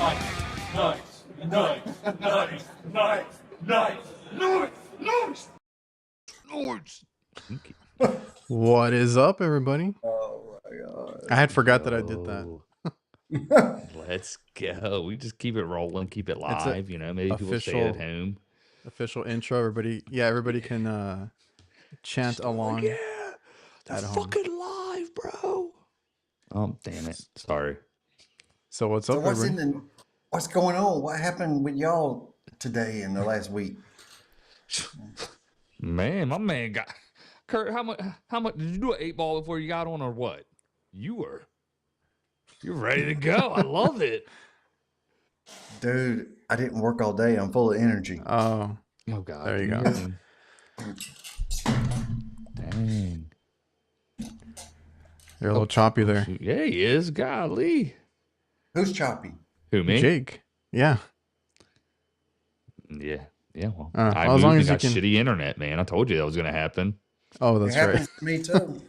Nice, nice, nice, nice, nice, nice, nice, nice. What is up, everybody? Oh my god! I had forgot that I did that. Let's go. We just keep it rolling, keep it It's a live. You know, maybe people stay at home. Official intro. Everybody can chant along. Yeah, that's fucking live, bro. Oh, damn it. Sorry. So what's up, everybody? What's going on? What happened with y'all today in the last week? Man, my man got Kurt. How much did you do an 8-ball before you got on, or what? You're ready to go. I love it. Dude, I didn't work all day. I'm full of energy. Oh God. There you go. Dang. You're a little choppy there. Yeah, he is. Golly. Who's choppy? Who, me? Jake. Yeah. Yeah. Well, as long as you got shitty internet, man. I told you that was going to happen. Oh, that's right. It happens to me too.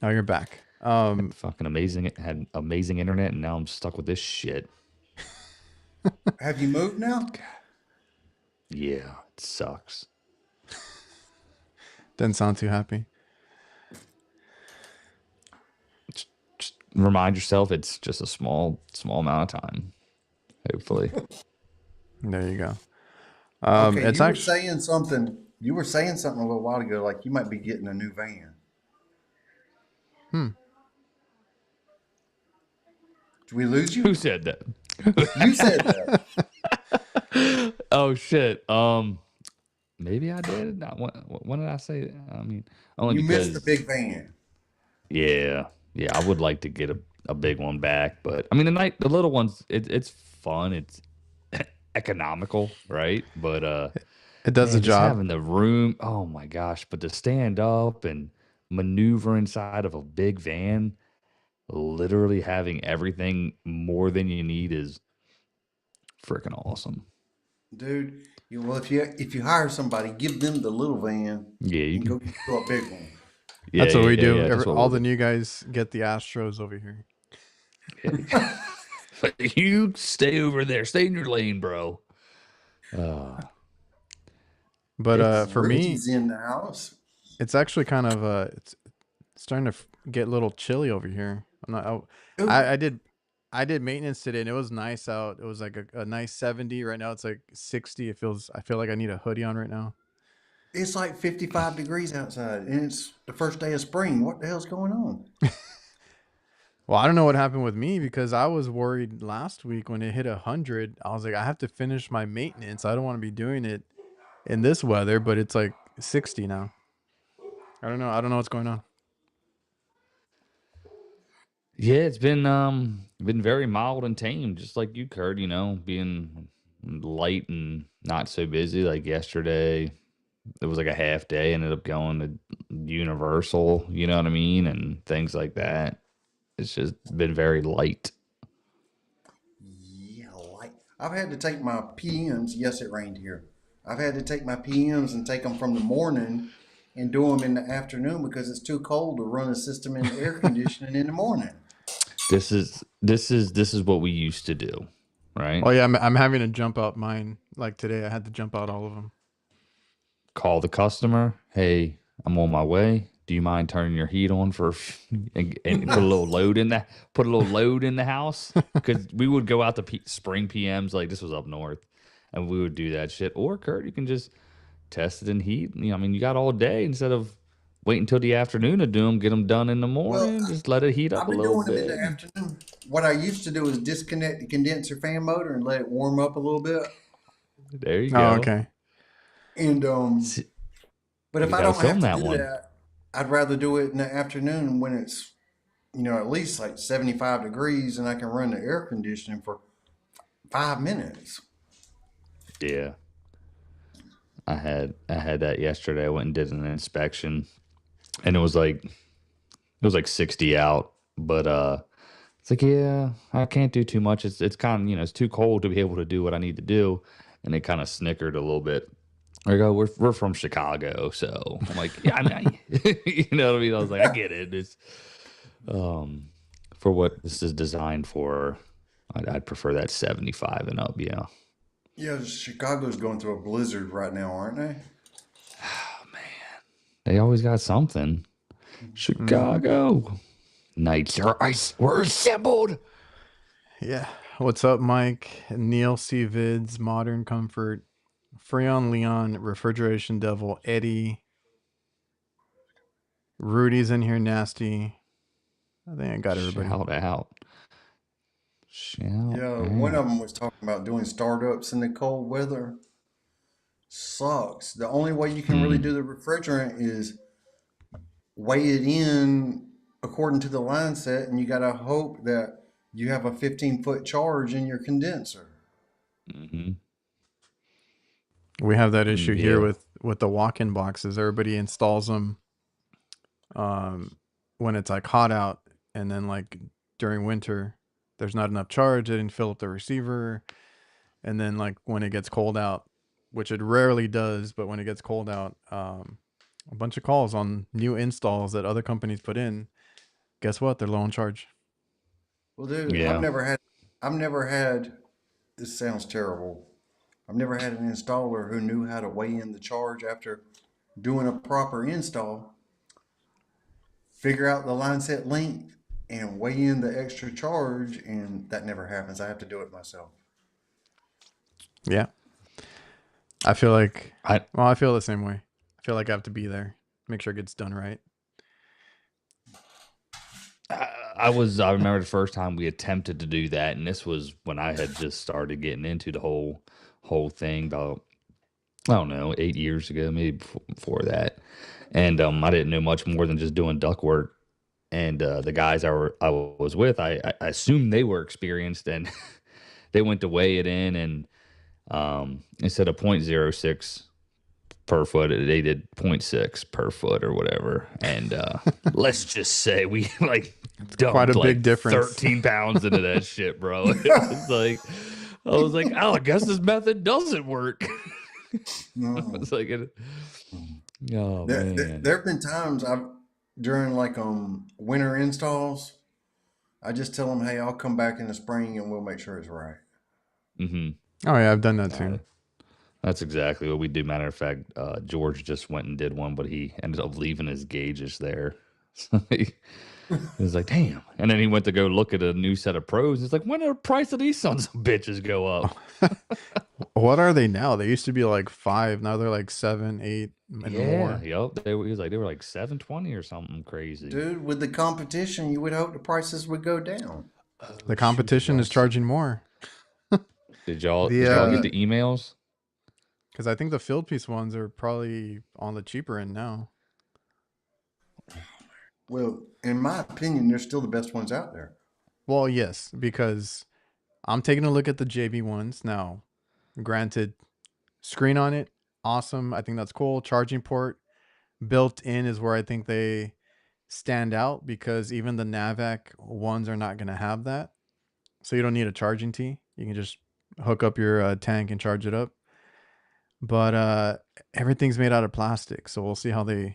Oh, you're back. Fucking amazing. It had amazing internet, and now I'm stuck with this shit. Have you moved now? Yeah, it sucks. Didn't sound too happy. Just remind yourself it's just a small amount of time. Hopefully. There you go. Okay, it's you were actually saying something. You were saying something a little while ago, like you might be getting a new van. Did we lose you? Who said that? You said that. Oh shit. Maybe I did. Not when did I say that? I mean, only you because missed the big van. Yeah. I would like to get a big one back, but I mean the little ones. It's fun. It's economical, right? But it does the job. Having the room. Oh my gosh! But to stand up and maneuver inside of a big van, literally having everything more than you need is freaking awesome. Dude, if you hire somebody, give them the little van. Yeah, you can go get a big one. Yeah, that's what we do. Yeah, all the new guys get the Astros over here. You stay over there. Stay in your lane, bro. But for me, in the house. It's actually kind of it's starting to get a little chilly over here. I did maintenance today and it was nice out. It was like a nice 70. Right now it's like 60. I feel like I need a hoodie on right now. It's like 55 degrees outside and it's the first day of spring. What the hell's going on? Well, I don't know what happened with me because I was worried last week when it hit 100. I was like, I have to finish my maintenance. I don't want to be doing it in this weather, but it's like 60 now. I don't know what's going on. Yeah, it's been very mild and tame, just like you, Kurt, being light and not so busy. Like yesterday, it was like a half day, ended up going to Universal, you know what I mean? And things like that. It's just been very light. Yeah, light. I've had to take my PMs. Yes, it rained here. I've had to take my PMs and take them from the morning and do them in the afternoon because it's too cold to run a system in air conditioning in the morning. This is what we used to do, right? Oh yeah, I'm having to jump out mine. Like today, I had to jump out all of them. Call the customer. Hey, I'm on my way. Do you mind turning your heat on and put a little load in the house? Because we would go out to spring PMs, like this was up north, and we would do that shit. Or Kurt, you can just test it in heat. You got all day instead of wait until the afternoon to do them. Get them done in the morning. Just let it heat up a little bit. I've been doing them in the afternoon. What I used to do is disconnect the condenser fan motor and let it warm up a little bit. There you go. Oh, okay. And but if I don't have to do that, I'd rather do it in the afternoon when it's at least like 75 degrees and I can run the air conditioning for 5 minutes. Yeah. I had that yesterday. I went and did an inspection and it was like 60 out, but it's like, yeah, I can't do too much. It's kind of, it's too cold to be able to do what I need to do. And they kind of snickered a little bit. I go, we're from Chicago, so I'm like, yeah, you know what I mean? I was like, I get it. It's for what this is designed for. I'd prefer that 75 and up. Yeah. Yeah, Chicago's going through a blizzard right now, aren't they? Oh, man. They always got something. Chicago. Knights are ice. We're assembled. Yeah. What's up, Mike? Neil C. Vids, Modern Comfort, Freon Leon, Refrigeration Devil, Eddie. Rudy's in here, nasty. I think I got everybody. Shout out. Yeah, one of them was talking about doing startups in the cold weather. Sucks. The only way you can really do the refrigerant is weigh it in according to the line set, and you got to hope that you have a 15-foot charge in your condenser. We have that issue here with the walk-in boxes. Everybody installs them when it's like hot out, and then like during winter there's not enough charge. It didn't fill up the receiver, and then like when it gets cold out, which it rarely does, but when it gets cold out, a bunch of calls on new installs that other companies put in. Guess what? They're low on charge. Well, dude, I've never had, this sounds terrible. I've never had an installer who knew how to weigh in the charge after doing a proper install, figure out the line set length, and weigh in the extra charge, and that never happens. I have to do it myself. Yeah. I feel like, I feel the same way. I feel like I have to be there, make sure it gets done right. I remember the first time we attempted to do that, and this was when I had just started getting into the whole thing about, I don't know, 8 years ago, maybe before that. And I didn't know much more than just doing duct work. And the guys I was with, I assumed they were experienced, and they went to weigh it in, and instead of 0.06 per foot, they did 0.6 per foot or whatever. And let's just say we like dumped quite a like big difference. 13 pounds into that shit, bro. It was like, I was like, oh, I guess this method doesn't work. No. It's like, man. There have been times during like winter installs, I just tell them, hey, I'll come back in the spring and we'll make sure it's right. Mm-hmm. Oh yeah, I've done that too. That's exactly what we do. Matter of fact, George just went and did one, but he ended up leaving his gauges there. So he was like, damn. And then he went to go look at a new set of pros. It's like, when did the price of these sons of bitches go up? What are they now? They used to be like 5. Now they're like 7, 8, and more. Yep. He was like, they were like 720 or something crazy. Dude, with the competition, you would hope the prices would go down. The competition is charging more. Did y'all get the emails? Because I think the field piece ones are probably on the cheaper end now. Well, in my opinion, they're still the best ones out there. Well, yes, because I'm taking a look at the JB ones now. Granted, screen on it, awesome. I think that's cool. Charging port built in is where I think they stand out, because even the NAVAC ones are not going to have that. So you don't need a charging tee. You can just hook up your tank and charge it up. But everything's made out of plastic, so we'll see how they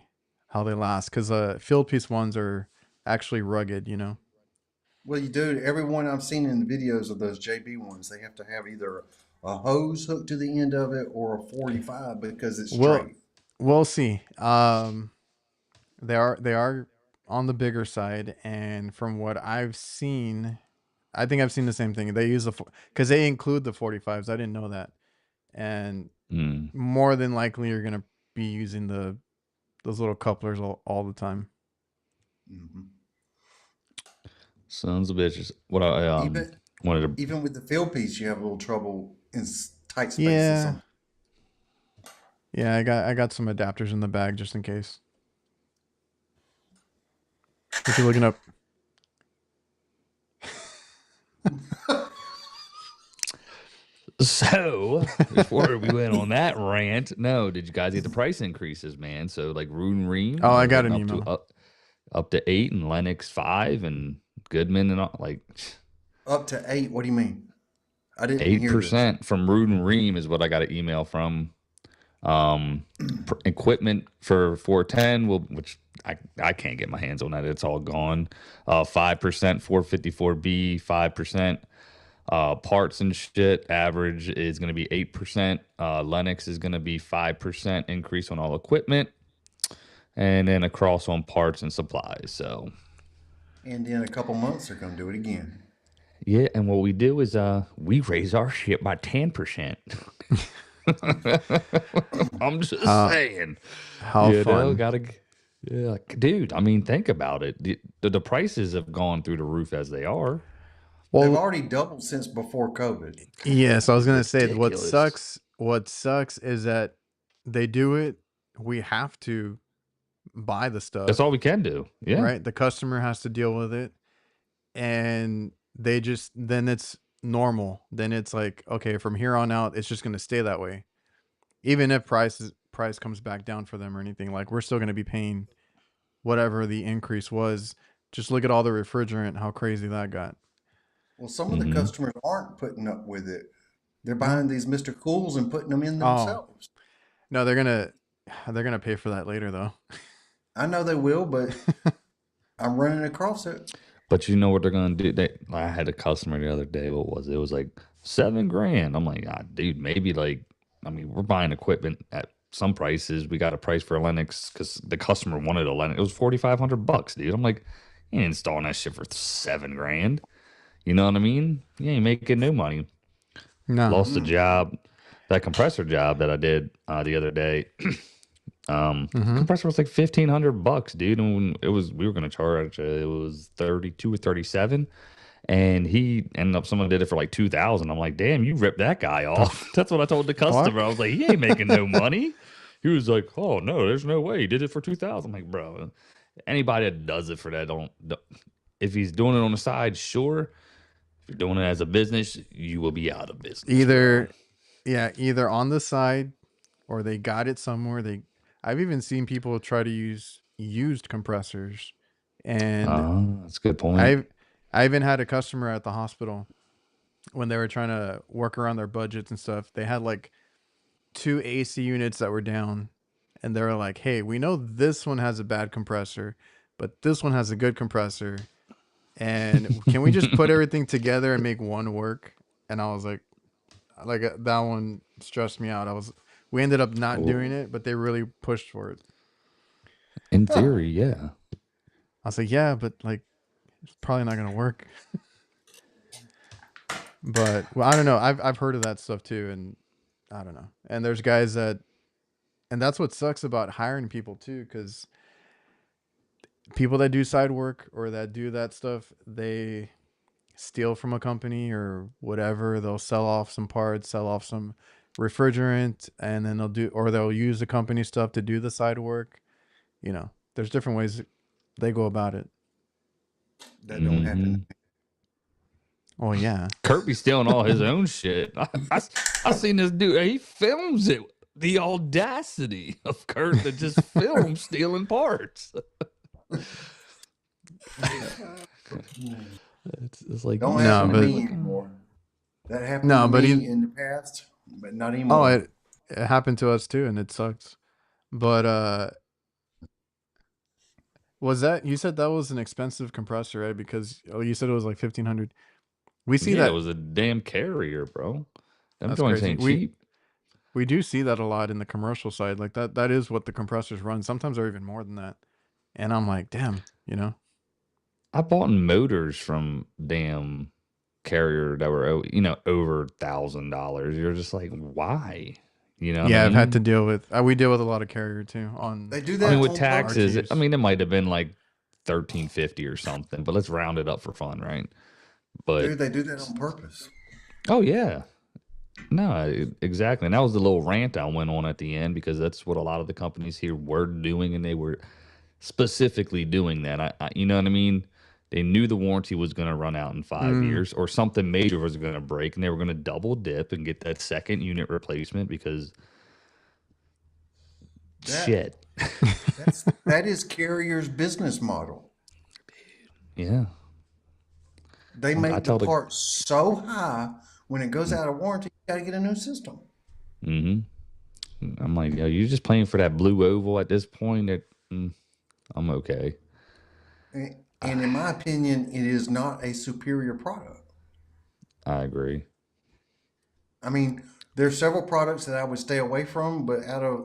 last, because field piece ones are actually rugged, you know. Well, you do. Every one I've seen in the videos of those JB ones, they have to have either a hose hooked to the end of it or a 45 because it's straight. We'll see. They are on the bigger side, and from what I've seen, I think I've seen the same thing. They use because they include the 45s. I didn't know that, and more than likely you're gonna be using those little couplers all the time. Mm-hmm. Sons of bitches. What I wanted to, even with the field piece, you have a little trouble in tight spaces. Yeah. Yeah, I got some adapters in the bag just in case. What you looking up? So before we went on that rant, did you guys get the price increases, man? So like Root and Ream. Oh, I got an email. Up to 8 and Lennox 5 and Goodman and all, like up to 8. What do you mean? I didn't hear 8% from Root and Ream is what I got an email from. Equipment for 410 which I can't get my hands on that. It's all gone. 5% 454B, 5% Parts and shit average is going to be 8%. Lennox is going to be 5% increase on all equipment, and then across on parts and supplies. So, And in a couple months, they're going to do it again. yeah, and what we do is we raise our shit by 10%. I'm just saying. How fun. Yeah, dude, I mean, think about it. The prices have gone through the roof as they are. They've Well, already doubled since before COVID. yes, I was gonna say Ridiculous. what sucks is that they do it. We have to buy the That's stuff, all we can do. Yeah. right? The customer has to deal with it, and they just then it's normal. Then it's like, okay, from here on out, it's just gonna stay that way. Even if price comes back down for them or anything, like we're still gonna be paying whatever the increase was. Just look at all the refrigerant, how crazy that got. Well, some of the customers aren't putting up with it. They're buying these Mr. Cools and putting them in Oh, themselves. no, they're gonna pay for that later though. I know they will, but I'm running across it. But you know what they're gonna do? I had a customer the other day. What was it? It was like $7,000. I'm like, dude, maybe like, I mean, we're buying equipment at some prices. We got a price for a Lennox because the customer wanted a Lennox. It was $4,500, dude. I'm like, you ain't installing that shit for $7,000. You know what I mean? You ain't making no money. No. Lost the job. That compressor job that I did the other day. Compressor was like $1,500, dude. And we were gonna charge it was 32 or 37, and he ended up someone did it for like 2,000. I'm like, damn, you ripped that guy off. That's what I told the customer. I was like, he ain't making no money. He was like, oh no, there's no way he did it for 2,000. I'm like, bro, anybody that does it for that don't if he's doing it on the side, sure. If you're doing it as a business, you will be out of business. Either on the side, or they got it somewhere. I've even seen people try to use used compressors, and That's a good point. I even had a customer at the hospital when they were trying to work around their budgets and stuff. They had like 2 AC units that were down, and they were like, "Hey, we know this one has a bad compressor, but this one has a good compressor. And can we just put everything together and make one work?" And I was like that one stressed me out. We ended up not doing it, but they really pushed for it. In theory, yeah. I was like, yeah, but like, it's probably not gonna work. But well, I don't know. I've heard of that stuff too, and I don't know. And there's guys and that's what sucks about hiring people too, because people that do side work or that do that stuff, they steal from a company or whatever. They'll sell off some parts, sell off some refrigerant, and then they'll use the company stuff to do the side work. You know, there's different ways they go about it. That don't happen. Oh yeah, Kurt be stealing all his own shit. I seen this dude. He films it. The audacity of Kurt to just film stealing parts. It's like, don't happen to me anymore. That happened to me in the past, but not anymore. Oh, it happened to us too, and it sucks. But you said that was an expensive compressor, right? Because you said it was like 1,500. We see that it was a damn Carrier, bro. That's crazy. Cheap. We do see that a lot in the commercial side. Like that is what the compressors run. Sometimes they're even more than that. And I'm like, damn, you know. I bought motors from damn Carrier that were, over $1,000. You're just like, why? You know? Yeah, I've had to deal with. We deal with a lot of Carrier too. They do that. With taxes. It might have been like $1,350 or something, but let's round it up for fun, right? But dude, they do that on purpose. Oh yeah. No, exactly. And that was the little rant I went on at the end, because that's what a lot of the companies here were doing, and they were specifically doing that. You know what I mean? They knew the warranty was going to run out in 5 years, or something major was going to break, and they were going to double dip and get that second unit replacement because shit. That is Carrier's business model. Yeah. They make the part so high, when it goes out of warranty, you got to get a new system. I'm like, you're just playing for that blue oval at this point. I'm okay. And in my opinion, it is not a superior product. I agree. I mean, there's several products that I would stay away from, but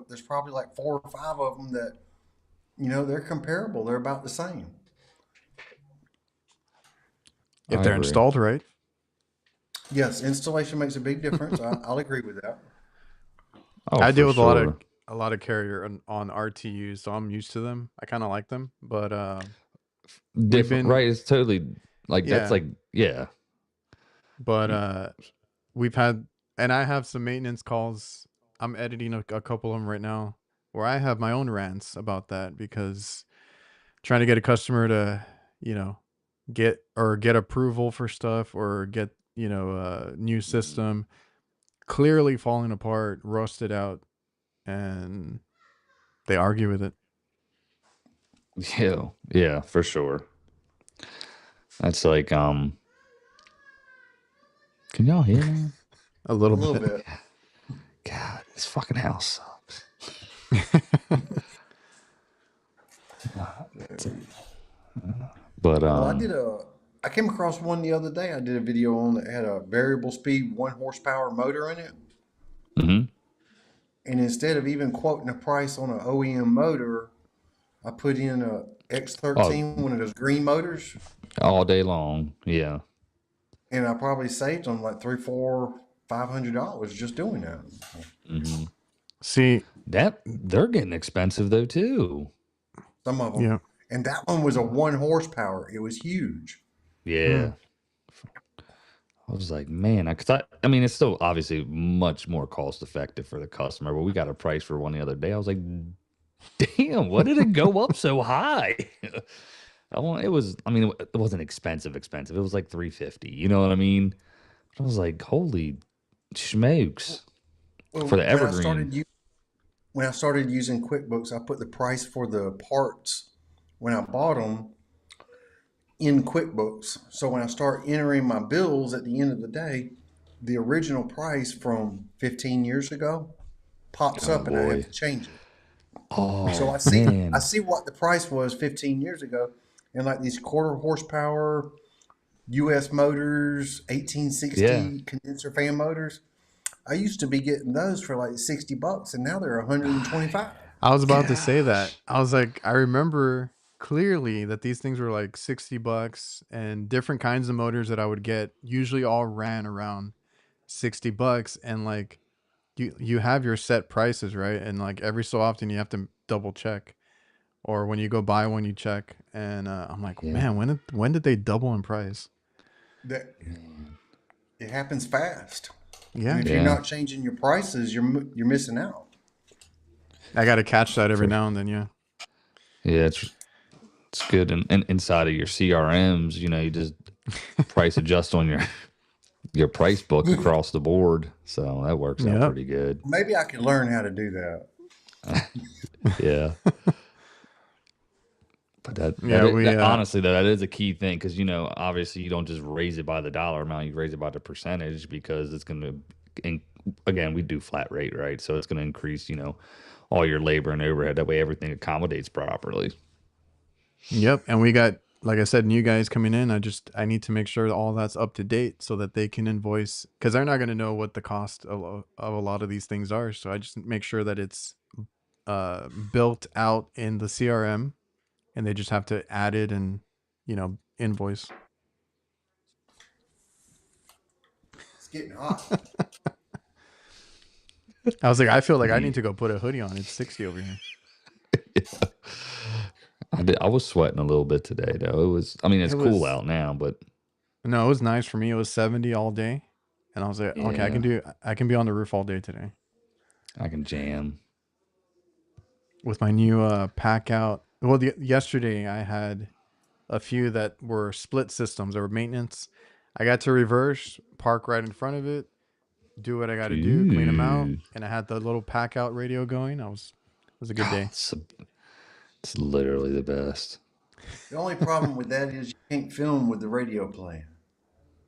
there's probably like 4 or 5 of them that, they're comparable. They're about the same. If I they're agree. installed right. Yes, installation makes a big difference. I'll agree with that. Oh, I deal for with sure. a lot of carrier on RTUs, so I'm used to them. I kind of like them, but we've Different, been right? It's totally like that's yeah, like yeah. but we've had, and I have some maintenance calls. I'm editing a couple of them right now where I have my own rants about that because trying to get a customer to, you know, get approval for stuff or get, a new system clearly falling apart, rusted out, and they argue with it. Yeah, for sure. That's like can y'all hear that? A A little little bit. bit. God, this fucking house sucks. But Well, I came across one the other day. I did a video on that had a variable speed 1 horsepower motor in it. mhm. And instead of even quoting a price on an OEM motor, I put in a Oh, X13, one of those green motors, all day long. Yeah. and I probably saved them like $300, $400, $500 just doing that. Mm-hmm. See, That they're getting expensive though too. Some of them, yeah. and that one was a 1 horsepower. It was huge. Hmm. Yeah. I was like, man, because I mean, it's still obviously much more cost effective for the customer, but we got a price for one the other day. I was like, damn, what did it go up so high? It was, I mean, it wasn't expensive. It was like 350. You know what I mean? I was like, holy smokes for Well, the Evergreen. when I started using QuickBooks, I put the price for the parts when I bought them in QuickBooks. So when I start entering my bills at the end of the day, the original price from 15 years ago pops Oh up and I have boy. to change it. So Oh I man. see what the price was 15 years ago, and like these 1/4 horsepower US motors, Yeah. 1860 condenser fan motors. I used to be getting those for like $60 and now they're 125. I was about to say that. Gosh. I was like, I remember clearly that these things were like $60 and different kinds of motors that I would get usually all ran around $60 and like you have your set prices, right? And like every so often you have to double check or when you go buy one you check and I'm like, Yeah. man, when did they double in price? That it happens fast. And Yeah. if you're Yeah. not changing your prices, you're missing out. I got to catch that every For, now and then, yeah. yeah, it's good. And inside of your CRMs, you just price adjust on your price book across the board. So that works out Yep. pretty good. Maybe I could learn how to do that. Yeah. But Yeah, that honestly, that is a key thing because obviously you don't just raise it by the dollar amount, you raise it by the percentage because it's going to, and again, we do flat rate, right? So it's going to increase, all your labor and overhead. That way everything accommodates properly. Yep, and we got, like I said, new guys coming in. I need to make sure that all that's up to date so that they can invoice because they're not going to know what the cost of a lot of these things are. So I just make sure that it's built out in the CRM, and they just have to add it and invoice. It's getting hot. I was like, I feel like I need to go put a hoodie on. It's 60 over here. I was sweating a little bit today though. I mean, it's cool out now, but No, it was nice for me. It was 70 all day, and I was like, okay, I can be on the roof all day today I can jam. with my new pack out. Well, yesterday I had a few that were split systems that were maintenance. I got to reverse, park right in front of it, do what I got to do, clean them out, Dude. and I had the little pack out radio going. It was a good day. It's literally the best. The only problem with that is you can't film with the radio playing.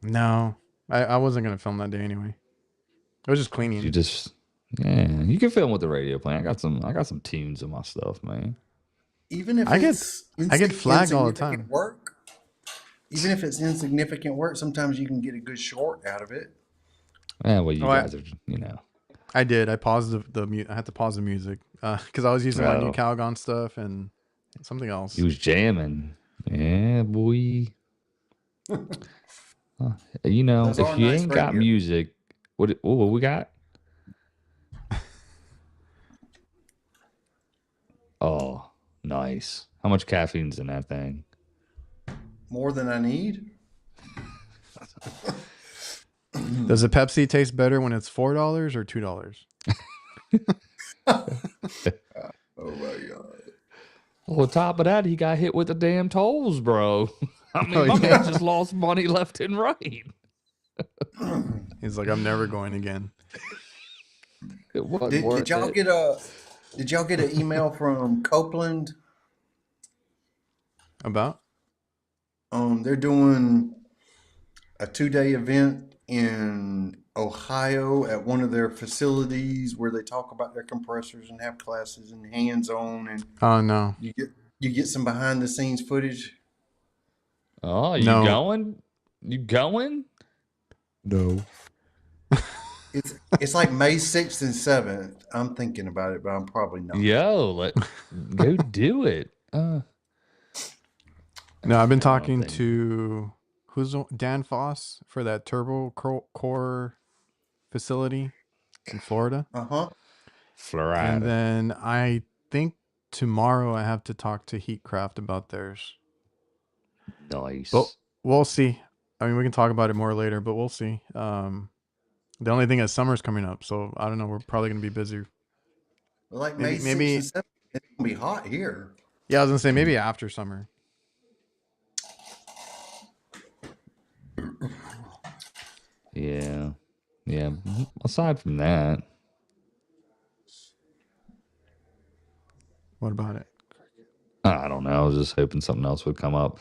No, I wasn't gonna film that day anyway. I was just cleaning. You can film with the radio playing. I got some tunes in my stuff, man. Even if I it's get flagged all the time. insignificant work, even if it's insignificant work, sometimes you can get a good short out of it. Yeah, well, you guys are, I did. I paused I had to pause the music because I was using my new Calgon stuff and something else. He was jamming. Yeah, boy. If you nice ain't got music, what we got? Oh, nice. How much caffeine's in that thing? More than I need. Does a Pepsi taste better when it's $4 or $2? Oh my God. Well, on top of that, he got hit with the damn tolls, bro. I mean, my man just lost money left and right. He's like, I'm never going again. Did y'all get an email from Copeland about? They're doing a 2-day event in Ohio at one of their facilities where they talk about their compressors and have classes and hands-on, and oh no, you get some behind the scenes footage. Oh, you going? You going? No. It's like May 6th and 7th. I'm thinking about it, but I'm probably not. Yo, go do it. No, I've been talking to Dan Foss for that turbo core facility in Florida. Florida. And then I think tomorrow I have to talk to Heatcraft about theirs. Nice. But we'll see. I mean, we can talk about it more later, but we'll see. The only thing is summer's coming up, so I don't know. We're probably going to be busy. Well, like maybe 6th and 7th, it's going to be hot here. Yeah, I was going to say maybe after summer. Yeah. Yeah. Aside from that. What about it? I don't know. I was just hoping something else would come up.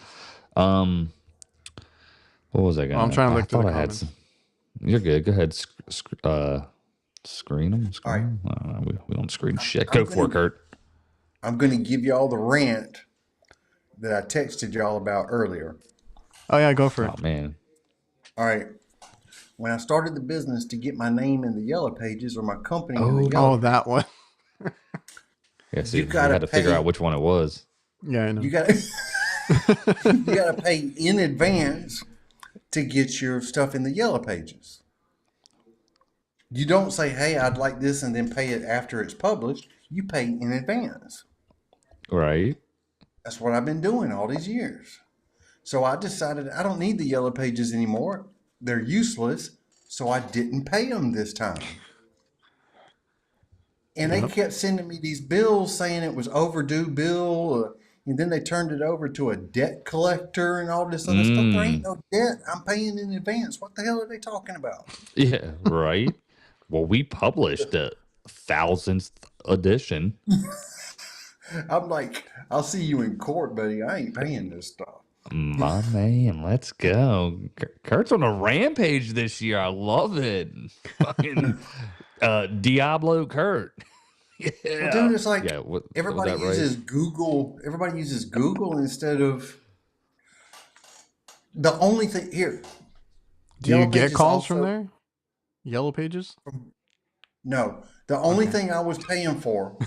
What was I going to... I'm trying to look through the comments. You're good. Go ahead. Screen them. All right. We don't screen shit. Go for it, Kurt. I'm going to give y'all the rant that I texted y'all about earlier. Oh, yeah. Go for it. Oh, man. All right. When I started the business to get my name in the yellow pages or my company in the yellow that one. Yeah, so you had to figure out which one it was. Yeah, I know. You got to pay in advance to get your stuff in the yellow pages. You don't say, hey, I'd like this, and then pay it after it's published. You pay in advance. Right. That's what I've been doing all these years. So I decided I don't need the yellow pages anymore. They're useless. So I didn't pay them this time. And they kept sending me these bills saying it was overdue bill. And then they turned it over to a debt collector and all this other stuff. There ain't no debt. I'm paying in advance. What the hell are they talking about? Yeah, right. Well, we published the 1000th edition. I'm like, I'll see you in court, buddy. I ain't paying this stuff. My man, let's go. Kurt's on a rampage this year. I love it. Fucking Diablo Kurt. Yeah. Well, dude, it's like everybody uses Google. Everybody uses Google instead of the only thing here. Do you get calls from there? Yellow pages? No. The only thing I was paying for,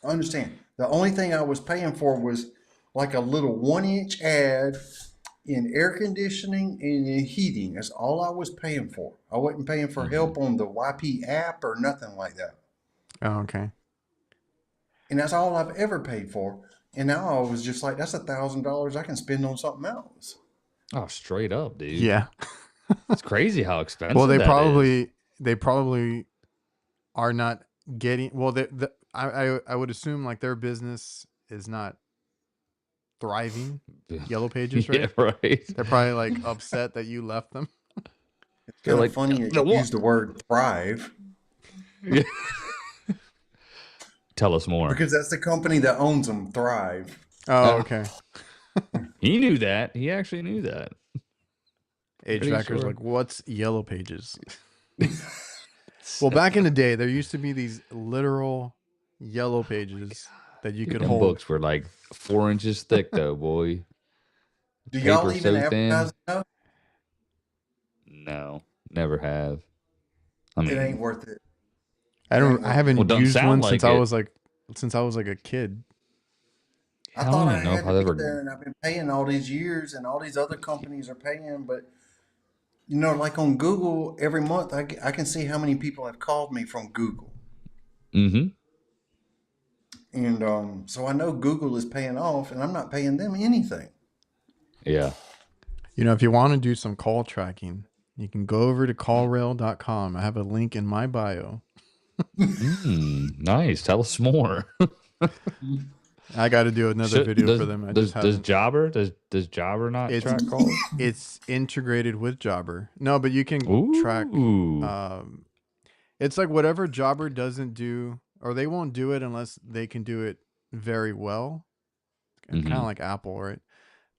understand, the only thing I was paying for was like a little 1-inch ad in air conditioning and in heating. That's all I was paying for. I wasn't paying for help on the YP app or nothing like that. Oh, okay. And that's all I've ever paid for. And now I was just like, that's $1,000 I can spend on something else. Oh, straight up, dude. Yeah. It's crazy how expensive well, they probably are not getting, well, I would assume like their business is not thriving. Yellow pages, right? Yeah, right. They're probably like upset that you left them. It's kind of funny that you use the word thrive. Yeah. Tell us more. Because that's the company that owns them, Thrive. Oh, okay. He knew that. He actually knew that. HVACR's like, what's yellow pages? Well, back in the day, there used to be these literal yellow pages that you could hold. Books were like 4 inches thick, though, boy. Do y'all Paper even so thin. advertise enough? No, never have. I It ain't mean, worth it. I It don't. ain't I worth it. haven't don't used sound one since like I it. was like a kid. I I thought don't I even know if had to I've be ever. there, and I've been paying all these years, and all these other companies are paying. But you know, like on Google, every month I can see how many people have called me from Google, Mm-hmm. and so I know Google is paying off, and I'm not paying them anything. Yeah. You know, if you want to do some call tracking, you can go over to callrail.com. I have a link in my bio. Nice. Tell us more. I got to do another video for them. I just does haven't. Jobber does Jobber not It's track calls? it's integrated with Jobber. No, but you can track. Ooh. It's like whatever Jobber doesn't do, or they won't do it unless they can do it very well. Kind of Mm-hmm. like Apple, right?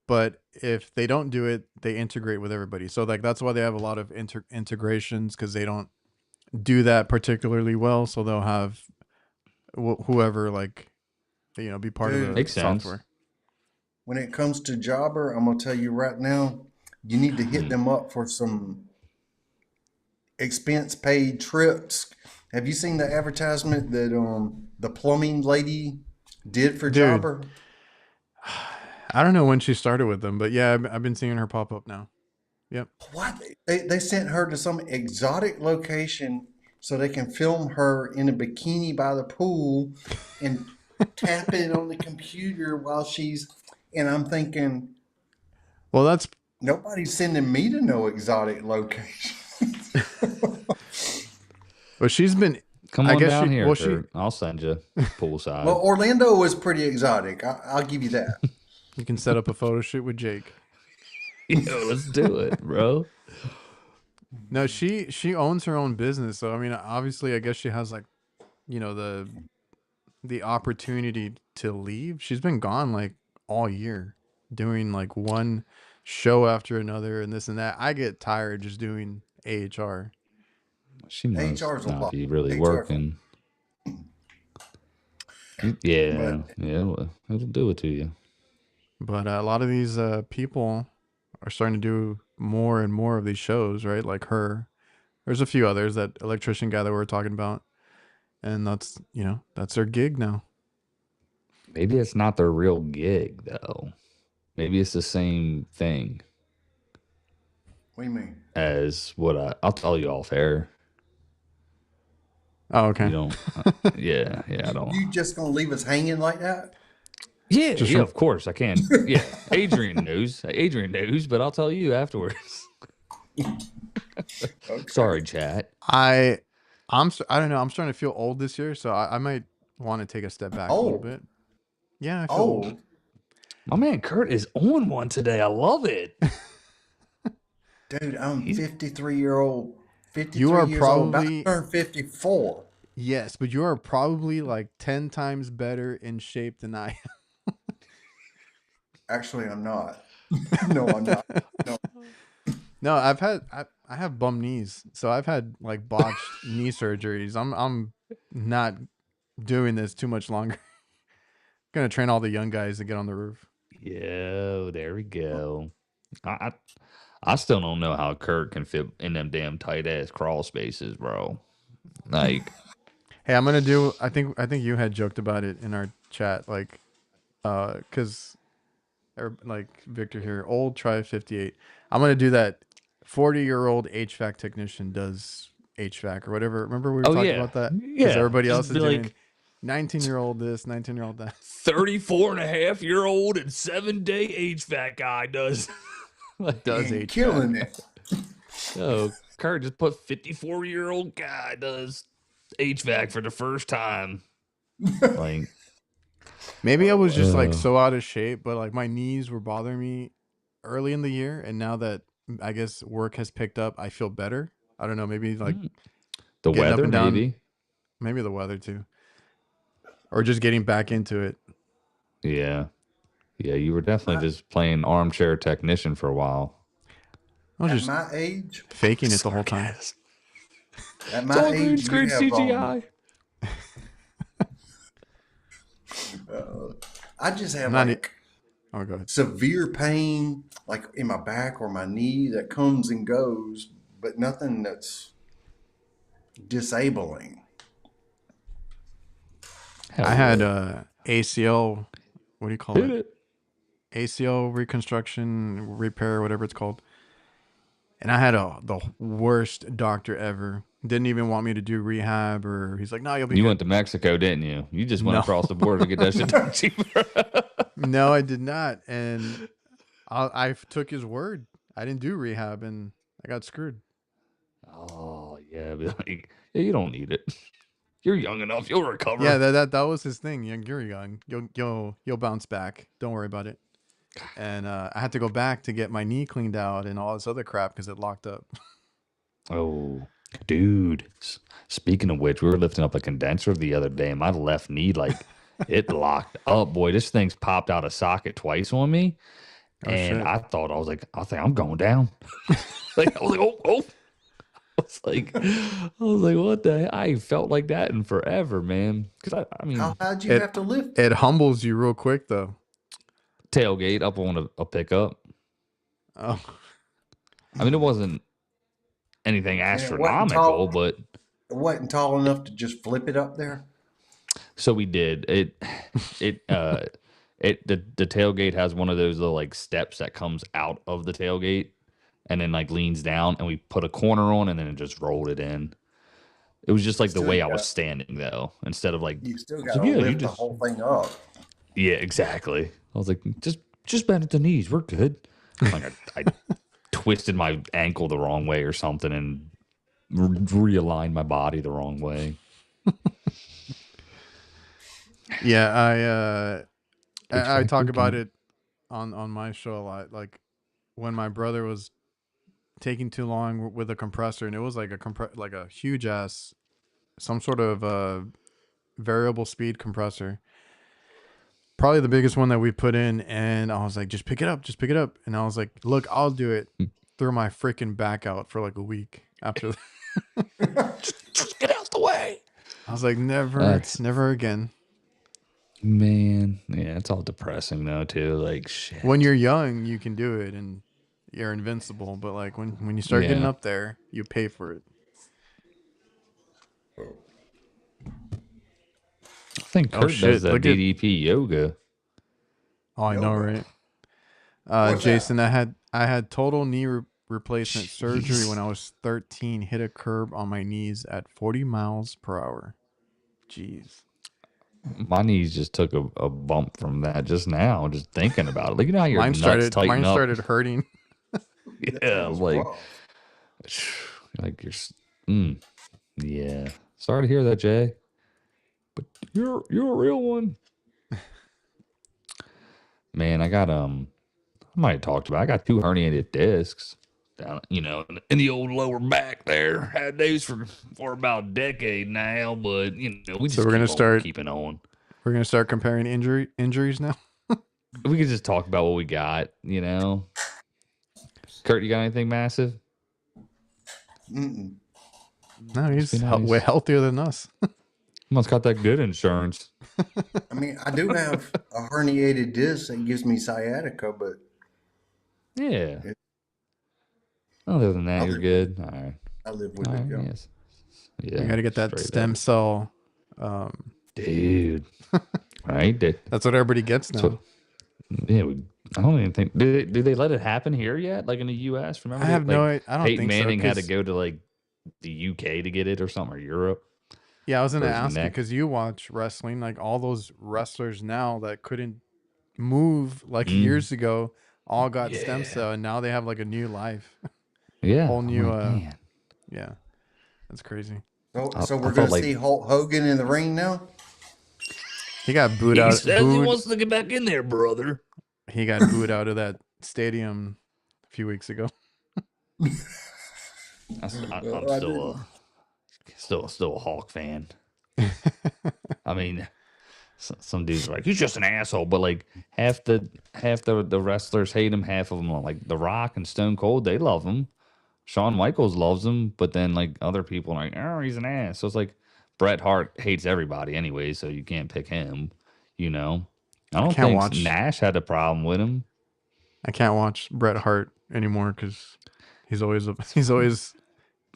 But if they don't do it, they integrate with everybody. So like that's why they have a lot of integrations, because they don't do that particularly well. So they'll have whoever like, you know, be part of Dude, the Makes sense. software. when it comes to Jobber, I'm gonna tell you right now, you need to hit them up for some expense paid trips. Have you seen the advertisement that the plumbing lady did for Dude. Jobber? I don't know when she started with them, but yeah, I've been seeing her pop up now. Yep. What? They sent her to some exotic location so they can film her in a bikini by the pool and tapping on the computer while she's. And I'm thinking, Well, that's nobody's sending me to no exotic location. well, she's been. Come I on guess down she. here, Well, Kurt. I'll send you poolside. Well, Orlando was pretty exotic. I'll give you that. you can set up a photo shoot with Jake. Yo, let's do it, bro. No, she owns her own business, so I mean, obviously, I guess she has like, you know, the opportunity to leave. She's been gone like all year, doing like one show after another and this and that. I get tired just doing AHR. She must HR's a not lot. be really HR. working. Yeah, But yeah, it'll do it to you. But a lot of these people are starting to do more and more of these shows, right? Like her. There's a few others, that electrician guy that we were talking about. And that's, you know, that's their gig now. Maybe it's not their real gig though. Maybe it's the same thing what do you mean? as what I'll tell you off air. Oh, okay. You don't. Yeah, I don't. You just gonna leave us hanging like that? Yeah, Just of course I can. Yeah, Adrian knows. Adrian knows, but I'll tell you afterwards. Okay. Sorry, chat. I don't know. I'm starting to feel old this year, so I might want to take a step back a little Old? bit. Yeah, I feel old. Old? My man Kurt is on one today. I love it. Dude, I'm 53-year-old. 53 You are years old. About probably to turn 54. yes, but you are probably like 10 times better in shape than I am. Actually, I'm not. No, I'm not. No. No, I have bum knees, so I've had like botched knee surgeries. I'm not doing this too much longer. Gonna train all the young guys to get on the roof. Yo, there we go. I still don't know how Kurt can fit in them damn tight ass crawl spaces, bro. Like, Hey, I'm gonna do. I think you had joked about it in our chat, like, cause, or like Victor here, old try 58. I'm gonna do that. 40-year-old HVAC technician does HVAC or whatever. Remember we were talking about that? Because everybody else is doing like 19-year-old this, 19-year-old that. 34-and-a-half-year-old and 7-day HVAC guy does. Like does And HVAC. killing it. Oh, Kurt just put 54-year-old guy does HVAC for the first time. Like, Maybe I was just like so out of shape, but like my knees were bothering me early in the year, and now that I guess work has picked up, I feel better. I don't know, maybe like the getting up weather, and down. maybe. Maybe the weather too, or just getting back into it. Yeah, you were definitely just playing armchair technician for a while. I was At just my age, faking it the whole time. at my age, you have, CGI. I just have Not like Oh, go ahead. severe pain, like in my back or my knee, that comes and goes, but nothing that's disabling. I had ACL. What do you call Hit it? it. ACL reconstruction, repair, whatever it's called. And I had the worst doctor ever. Didn't even want me to do rehab, or he's like, "No, you'll be You good." went to Mexico, didn't you? You just went No. across the border to get that shit done cheaper. No, I did not. And I took his word. I didn't do rehab, and I got screwed. Oh yeah, be like, yeah, you don't need it. You're young enough. You'll recover. Yeah, that was his thing. You're young. You'll bounce back. Don't worry about it. And I had to go back to get my knee cleaned out and all this other crap because it locked up. Oh, dude. Speaking of which, we were lifting up a condenser the other day, and my left knee, like, it locked up. Boy, this thing's popped out of socket twice on me. Oh, And shit. I think I'm going down. Like, I was like, oh. I was like, what the heck? I ain't felt like that in forever, man. Because I mean, How high did you have to lift? It humbles you real quick, though. tailgate up on a pickup. Oh, I mean, it wasn't anything astronomical, but it wasn't tall enough to just flip it up there. so we did the tailgate has one of those little like steps that comes out of the tailgate and then like leans down, and we put a corner on and then it just rolled it in. It was just like the way I was standing though, instead of like You still I got was to like, lift the whole thing up. Yeah, exactly. I was like, just bend at the knees, we're good. Like I twisted my ankle the wrong way or something and realigned my body the wrong way. yeah. I talk about it on my show a lot. Like when my brother was taking too long with a compressor, and it was like like a huge ass, some sort of variable speed compressor. Probably the biggest one that we put in, and I was like, just pick it up. And I was like, look, I'll do it. Threw my freaking back out for like a week after that. just get out the way. I was like, never again. Man, yeah, it's all depressing though too. Like shit. When you're young, you can do it and you're invincible, but like when you start getting up there, you pay for it. I think Kurt does that DDP yoga. Oh, I know, right? Jason, I had total knee replacement surgery when I was 13. Hit a curb on my knees at 40 miles per hour. Jeez. My knees just took a bump from that just now, just thinking about it. Like, you know how your nuts tighten up? Started hurting. Yeah, like yeah. Sorry to hear that, Jay. But you're a real one. Man, I got I might have talked about. I got 2 herniated discs down, in the old lower back there. Had those for about a decade now, but we just keeping on. We're gonna start comparing injuries now. We could just talk about what we got, Kurt, you got anything massive? Mm-mm. No, he's way healthier than us. Must got that good insurance. I mean, I do have a herniated disc that gives me sciatica, but yeah. Other than that, you're good. All right. I live with it. Yes. Yeah. You got to get that stem cell. Dude. Right? That's what everybody gets now. I don't even think. Did they let it happen here yet? Like in the U.S.? Remember? I have no idea. I don't Peyton think Manning so, had to go to like the U.K. to get it or something, or Europe. Yeah, I was going to ask you because you watch wrestling. Like all those wrestlers now that couldn't move like years ago all got stem cell, and now they have like a new life. Yeah. Whole new. Yeah. That's crazy. So we're going to see Hulk Hogan in the ring now? He got booed out. He says he wants to get back in there, brother. He got booed out of that stadium a few weeks ago. I'm still a Hulk fan. I mean, some dudes are like, he's just an asshole, but like half the wrestlers hate him, half of them are like The Rock and Stone Cold, they love him. Shawn Michaels loves him, but then like other people are like, oh, he's an ass. So it's like Bret Hart hates everybody anyway, so you can't pick him, I don't think Nash had a problem with him. I can't watch Bret Hart anymore because he's always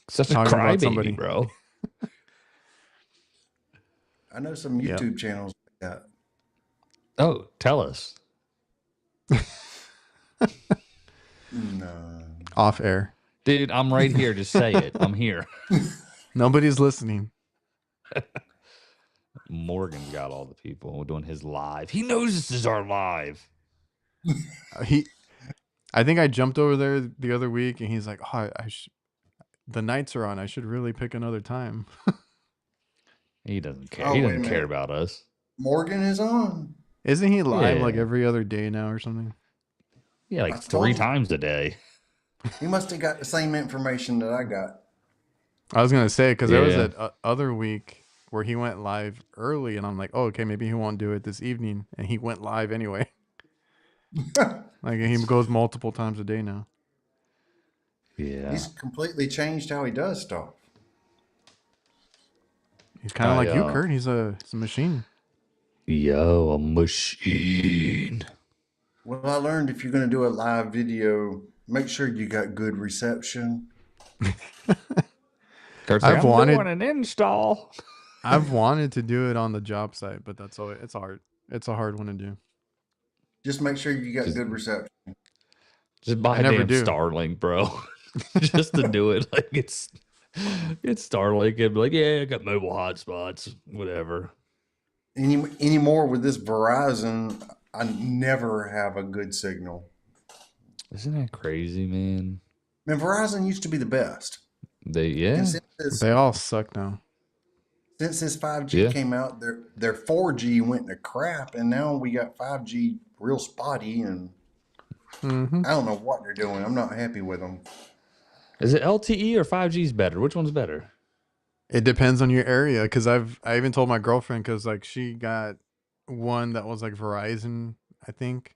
such a talking about crybaby, somebody, bro. I know some YouTube channels like that. Oh, tell us. No. Off air. Dude, I'm right here. Just say it. I'm here. Nobody's listening. Morgan's got all the people. We're doing his live. He knows this is our live. I think I jumped over there the other week, and he's like, "Oh, the nights are on. I should really pick another time." He doesn't care. He doesn't care about us. Morgan is on. Isn't he live like every other day now or something? Yeah, like 3 times a day. He must have got the same information that I got. I was gonna say because there was that other week where he went live early, and I'm like, "Oh, okay, maybe he won't do it this evening," and he went live anyway. Like he goes multiple times a day now. Yeah, he's completely changed how he does stuff. He's kind of like you, Kurt. He's a machine. Yo, a machine. Well, I learned if you're going to do a live video, make sure you got good reception. I've wanted an install. I've wanted to do it on the job site, but that's all. It's hard. It's a hard one to do. Just make sure you got good reception. Just buy a damn Starlink, bro. Just to do it. Like it's Starlink and be like, yeah, I got mobile hotspots, whatever. Anymore with this Verizon, I never have a good signal. Isn't that crazy, man? Man, Verizon used to be the best. They all suck now. Since this 5G came out, their 4G went to crap, and now we got 5G real spotty, and I don't know what they're doing. I'm not happy with them. Is it LTE or 5G is better? Which one's better? It depends on your area, because I even told my girlfriend, because like she got one that was like Verizon, I think,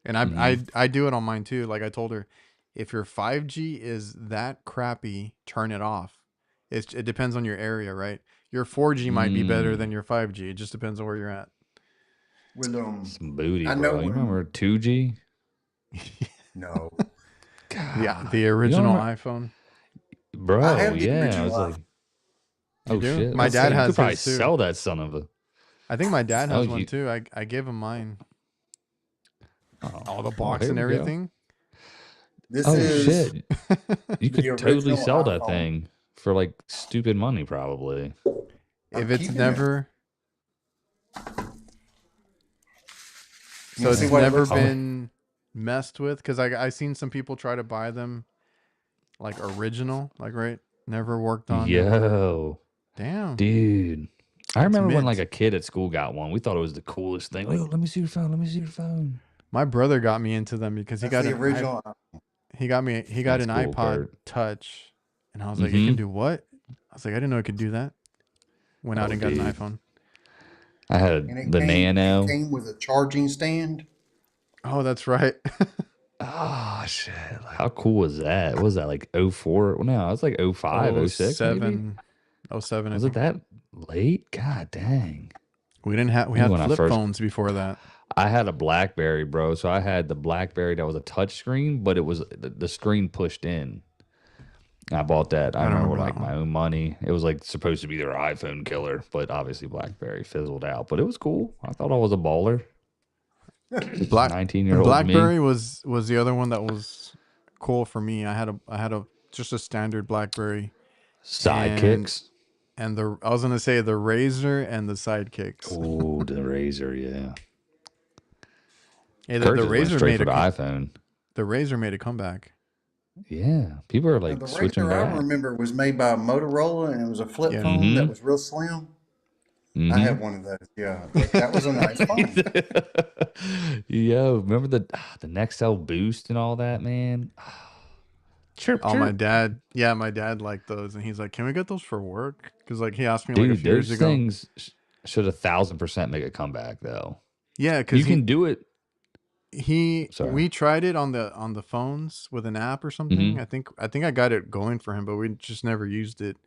and I do it on mine too. Like I told her, if your 5G is that crappy, turn it off. It depends on your area, right? Your 4G might be better than your 5G. It just depends on where you're at. With some booty, bro. You remember 2G? No. God. Yeah, the original iPhone. Bro, yeah. I was like, oh shit. My dad has his probably too. Sell that son of a. I think my dad has one too. I gave him mine. All the box and everything. This is shit. You could totally sell that thing for like stupid money, probably. If it's never, so it's never been messed with, because I seen some people try to buy them like original, like never worked on. Yo, damn, dude. I remember when like a kid at school got one. We thought it was the coolest thing. Like, let me see your phone. Let me see your phone. My brother got me into them because he got the original. He got an iPod Touch, and I was like, "It can do what?" I was like, "I didn't know it could do that." Went out and got an iPhone. I had the Nano. It came with a charging stand. Oh, that's right. Oh shit! How cool was that? What was that like 04? No, it was like 05, 06, 07. 07. Was it that late? God dang. We didn't have. We had flip phones before that. I had a BlackBerry, bro. So I had the BlackBerry that was a touch screen, but it was the screen pushed in. I bought that. I remember like my own money. It was like supposed to be their iPhone killer, but obviously BlackBerry fizzled out. But it was cool. I thought I was a baller. 19-year-old BlackBerry was the other one that was cool for me. I had a just a standard BlackBerry. Sidekicks. And I was gonna say the Razr and the Sidekicks. Oh, the Razr, yeah. Hey, the Razr made the iPhone. The Razr made a comeback. Yeah, people are like switching Razr, back. I remember was made by Motorola, and it was a flip phone that was real slim. I had one of those. Yeah, that was a nice phone. Yo, remember the Nextel Boost and all that, man? Chirp. My dad. Yeah, my dad liked those, and he's like, "Can we get those for work?" Because like he asked me like a few years ago. Things should 1,000% make a comeback though. Yeah, because you can do it. We tried it on the phones with an app or something. I think I got it going for him, but we just never used it.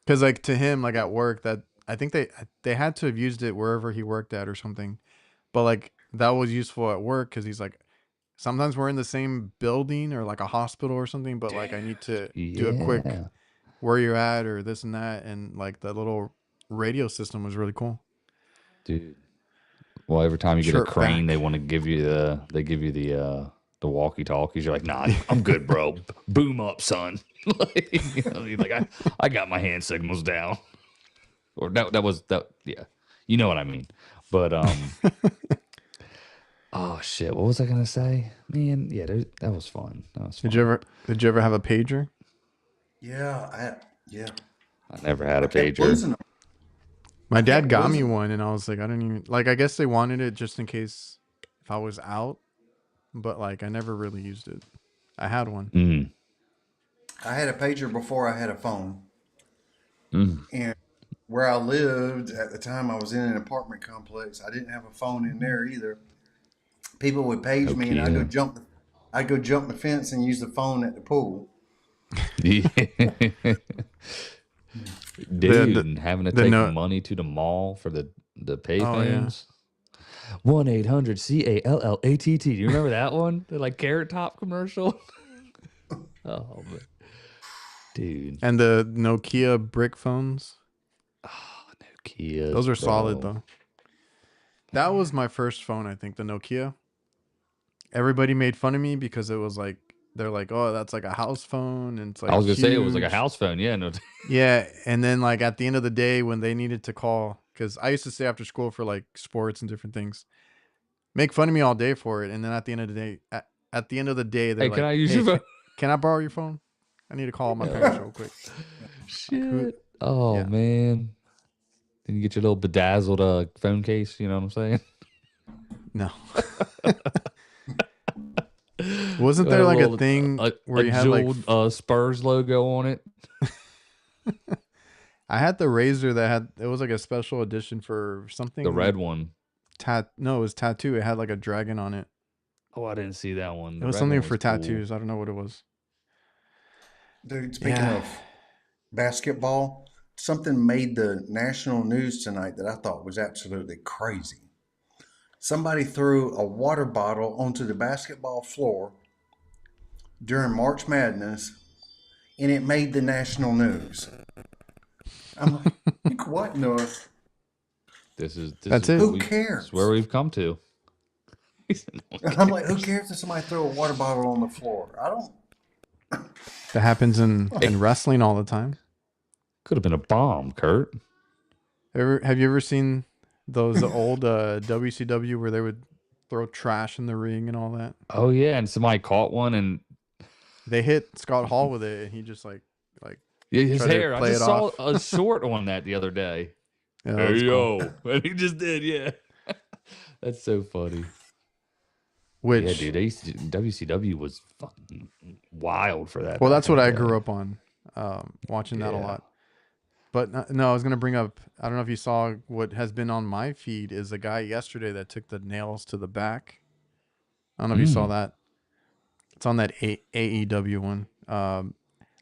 Because like to him, like at work, that I think they had to have used it wherever he worked at or something. But like that was useful at work because he's like, sometimes we're in the same building or like a hospital or something, but like I need to do a quick Yeah, where you're at or this and that, and like the little radio system was really cool. dude. Well, every time you get a Chirp crane, back. they give you the walkie talkies. You're like, nah, I'm good, bro. Boom up, son. Like, you know, you're like I got my hand signals down. Or that was that. Yeah, you know what I mean. But oh shit, what was I gonna say, man? Yeah, that was fun. That was fun. Did you ever have a pager? Yeah, I never had I a kept pager. losing them. My I dad kept got me losing them. one, and I was like, I didn't even like. I guess they wanted it just in case if I was out, but like I never really used it. I had one. Mm. I had a pager before I had a phone. Mm. And where I lived at the time, I was in an apartment complex. I didn't have a phone in there either. People would page me, and Nokia. I'd go jump the fence and use the phone at the pool. Yeah. Dude, The and having to the take note. money to the mall for the Oh yeah. payphones. 1-800-CALLATT. Do you remember that one? The like Carrot Top commercial. Oh, man. Dude. And the Nokia brick phones. Oh, Nokia. Those are solid Bro. though. That was my first phone, I think, the Nokia. Everybody made fun of me because it was like they're like, "Oh, that's like a house phone," and it's I like was gonna say it was like a huge. house phone. Yeah, no. Yeah, and then like at the end of the day when they needed to call, because I used to stay after school for like sports and different things, make fun of me all day for it, and then at the end of the day, at the end of the day, they're Hey, can like, I use "Hey, your phone? can I borrow your phone? I need to call my parents real quick." Like, who? Shit. Oh Yeah, man. Then you get your little bedazzled phone case. You know what I'm saying? no. Wasn't Got there a like a little thing where a you had like jeweled Spurs logo on it. I had the Razr that had it was like a special edition for something. The red one. No, it was tattoo. It had like a dragon on it. Oh, I didn't see that one. It The was red one something was for cool. tattoos. I don't know what it was. Dude, speaking Yeah. of basketball, something made the national news tonight that I thought was absolutely crazy. Somebody threw a water bottle onto the basketball floor during March Madness, and it made the national news. I'm like, what in the? This is That's what it. Who we. This cares? is where we've come to. I'm like, who cares if somebody threw a water bottle on the floor? I don't. That happens in wrestling all the time. Could have been a bomb, Kurt. Have you ever seen those old WCW where they would throw trash in the ring and all that? Oh yeah, and somebody caught one and They hit Scott Hall with it, and he just like yeah, his tried to hair. I play just it saw off. a short on that the other day. Yeah, that Hey was cool. yo, and he just did. Yeah, that's so funny. Which Yeah, dude, WCW was fucking wild for that. well, back that's in what the I day. grew up on, watching that a Yeah. lot. But no, I was gonna bring up. I don't know if you saw what has been on my feed is a guy yesterday that took the nails to the back. I don't know if you saw that. It's on that AEW one.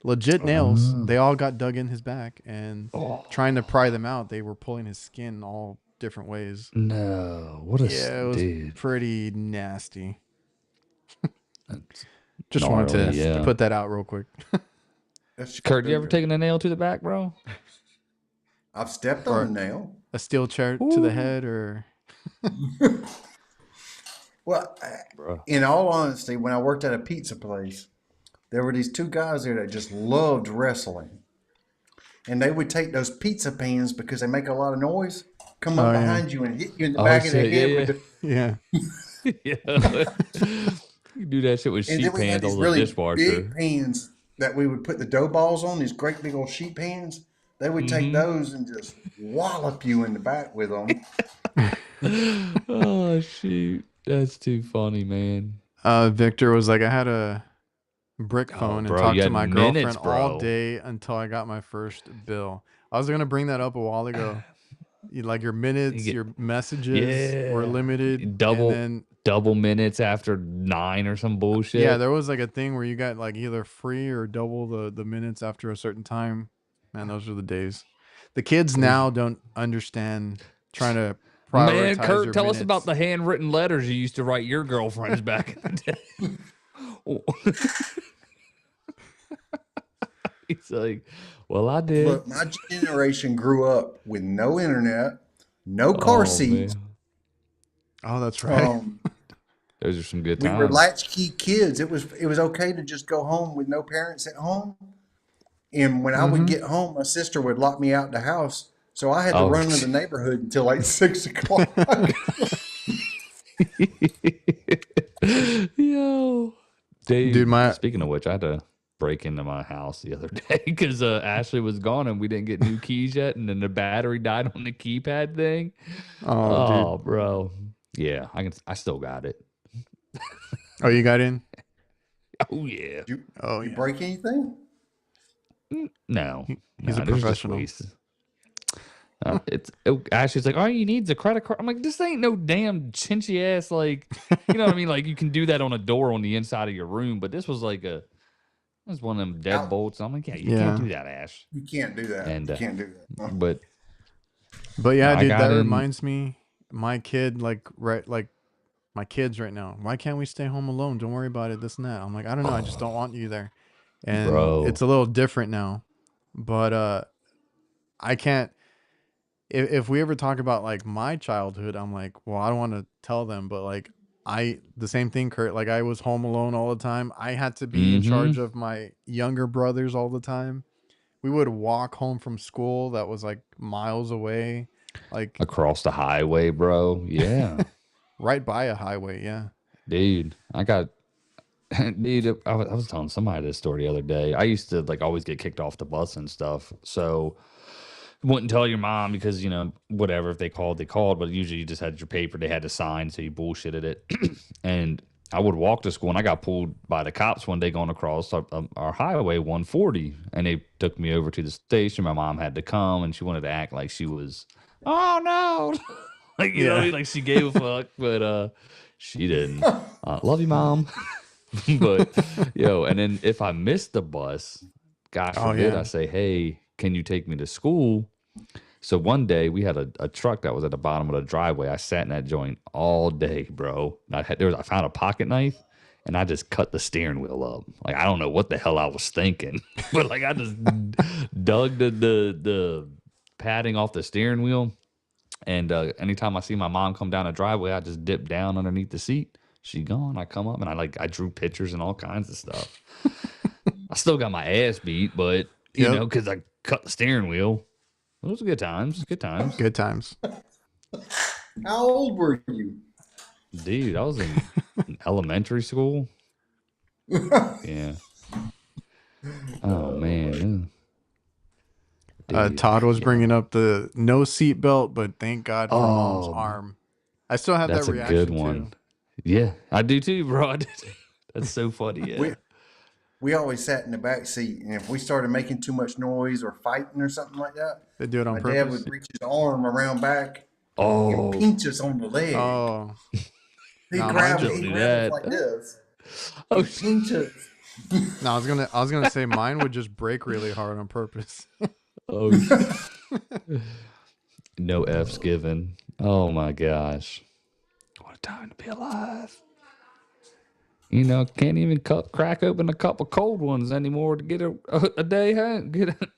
Legit nails. Oh. They all got dug in his back, and Oh. trying to pry them out, they were pulling his skin all different ways. No, what a Yeah, it was dude. pretty nasty. That's Just wanted gnarly, to yeah. put that out real quick. That's Kurt, you ever taken a nail to the back, bro? I've stepped Or- on a nail. A steel chair to the head, or Well, Bro. in all honesty, when I worked at a pizza place, there were these two guys there that just loved wrestling. And they would take those pizza pans because they make a lot of noise, come up yeah. behind you and hit you in the Oh, back of the shit, head yeah, with the. yeah. Yeah. You do that shit with And sheet then we had pans these on the really dishwasher. big pans that we would put the dough balls on, these great big old sheet pans. They would take those and just wallop you in the back with them. Oh shoot, that's too funny, man. Victor was like, I had a brick phone and bro, talked you to had my minutes, girlfriend all bro. day until I got my first bill. I was gonna bring that up a while ago. Like your minutes, get- your messages were limited, Double and then double minutes after 9 or some bullshit. yeah, there was like a thing where you got like either free or double the minutes after a certain time. Man, those were the days. The kids now don't understand trying to prioritize Man, Kurt, your tell us minutes. about the handwritten letters you used to write your girlfriends back in the day. He's like, well, I did. Look, my generation grew up with no internet, no car seats. Man. Oh, that's right. Those are some good We times. were latchkey kids. It was okay to just go home with no parents at home. And when I would get home, my sister would lock me out the house. So I had to run to the neighborhood until like 6 o'clock. Yo. Dude, speaking of which, I had to break into my house the other day because Ashley was gone and we didn't get new keys yet. And then the battery died on the keypad thing. Oh, dude. Bro. Yeah, I still got it. Oh, you got in? Oh, yeah. You Yeah. break anything? He's No. a there's just professional. waste. Ashley's like, all you need is a credit card. I'm like, this ain't no damn chinchy ass, like, you know what I mean? Like, you can do that on a door on the inside of your room, but this was like it was one of them deadbolts. I'm like, you can't do that, Ash. You can't do that. And, you can't do that. No. But yeah, I dude, got that in- reminds me, my kid, like my kids right now. Why can't we stay home alone? Don't worry about it. This and that. I'm like, I don't know. I just don't want you there. And Bro. it's a little different now. But I can't. If we ever talk about like my childhood, I'm like, well, I don't want to tell them, but like the same thing, Kurt. Like I was home alone all the time. I had to be in charge of my younger brothers all the time. We would walk home from school that was like miles away, like across the highway, bro. Yeah. right by a highway. Yeah. Dude, I was telling somebody this story the other day. I used to like always get kicked off the bus and stuff. So wouldn't tell your mom because, whatever, if they called, they called, but usually you just had your paper they had to sign, so you bullshitted it. And I would walk to school, and I got pulled by the cops one day going across our highway 140, and they took me over to the station. My mom had to come, and she wanted to act like she was, oh no, like you know, like she gave a fuck, but she didn't. Love you, Mom. But and then if I missed the bus, gosh forbid, I say, hey, can you take me to school? So one day we had a truck that was at the bottom of the driveway. I sat in that joint all day, bro. And I found a pocket knife, and I just cut the steering wheel up. Like I don't know what the hell I was thinking, but like I just dug the padding off the steering wheel. And anytime I see my mom come down the driveway, I just dip down underneath the seat. She gone. I come up and I drew pictures and all kinds of stuff. I still got my ass beat, but you know, because I cut the steering wheel. It was good times. Good times. Good times. How old were you? Dude, I was in elementary school. Yeah. Oh, man. Dude, Todd was bringing up the no seatbelt, but thank God for Mom's arm. I still have that reaction. That's a good one. Too. Yeah, I do too, bro. That's so funny. Yeah. We always sat in the back seat, and if we started making too much noise or fighting or something like that, they do it on my purpose. dad would reach his arm around back and pinch us on the leg. Oh, he grabbed it like this. Oh, pinch us. No, I was gonna say mine would just break really hard on purpose. Oh, no F's given. Oh my gosh, what a time to be alive. Can't even crack open a couple cold ones anymore to get a day.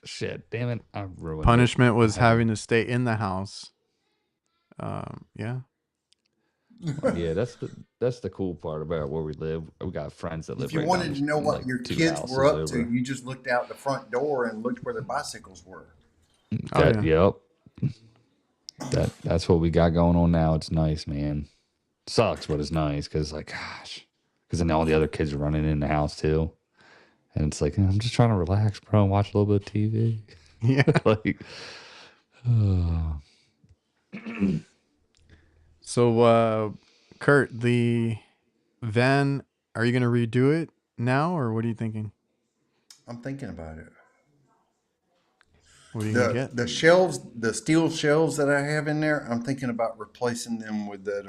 Shit, damn it, I ruined Punishment was having to stay in the house. Yeah. Yeah, that's the cool part about where we live. We got friends that live. If you wanted to know what your kids were up to, you just looked out the front door and looked where the bicycles were. Yep. That's what we got going on now. It's nice, man. Sucks, but it's nice because, like, gosh, because then all the other kids are running in the house too, and it's like I'm just trying to relax, bro, and watch a little bit of TV. Yeah. Like, So, Kurt, the van, are you gonna redo it now, or what are you thinking? I'm thinking about it. What are you gonna get? The shelves, the steel shelves that I have in there, I'm thinking about replacing them with that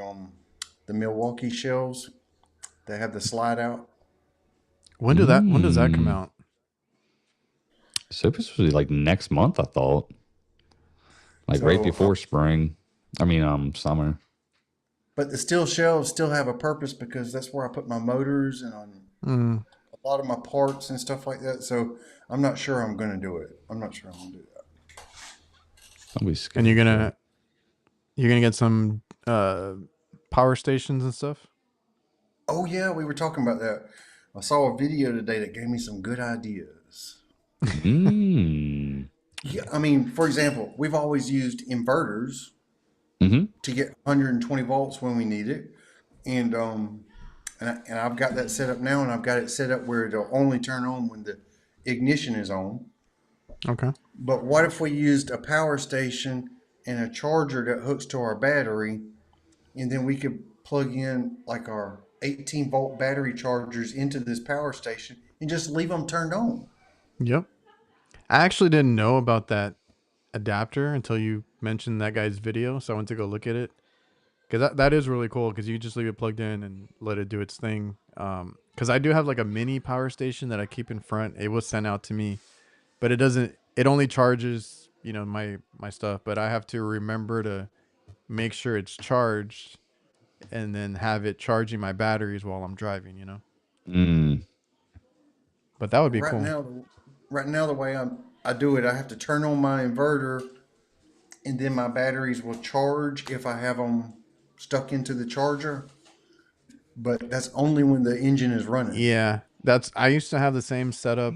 the Milwaukee shelves that have the slide out. When does that come out? So this was like next month, I thought. Like right before spring. I mean, summer. But the steel shelves still have a purpose because that's where I put my motors and Mm. a lot of my parts and stuff like that. So I'm not sure I'm going to do it. I'm not sure I'm going to do that. I'll be scared. And you're gonna get some power stations and stuff. Oh yeah, we were talking about that. I saw a video today that gave me some good ideas. Yeah, I mean, for example, we've always used inverters to get 120 volts when we need it, and I've got that set up now, and I've got it set up where it'll only turn on when the ignition is on. Okay. But what if we used a power station and a charger that hooks to our battery, and then we could plug in like our 18-volt battery chargers into this power station and just leave them turned on? Yep. I actually didn't know about that adapter until you mentioned that guy's video, so I went to go look at it. Because that is really cool, because you just leave it plugged in and let it do its thing. Because I do have like a mini power station that I keep in front. It was sent out to me, but it only charges, my stuff. But I have to remember to make sure it's charged and then have it charging my batteries while I'm driving, But that would be cool. Right now, the way I do it, I have to turn on my inverter, and then my batteries will charge if I have them stuck into the charger. But that's only when the engine is running. Yeah, I used to have the same setup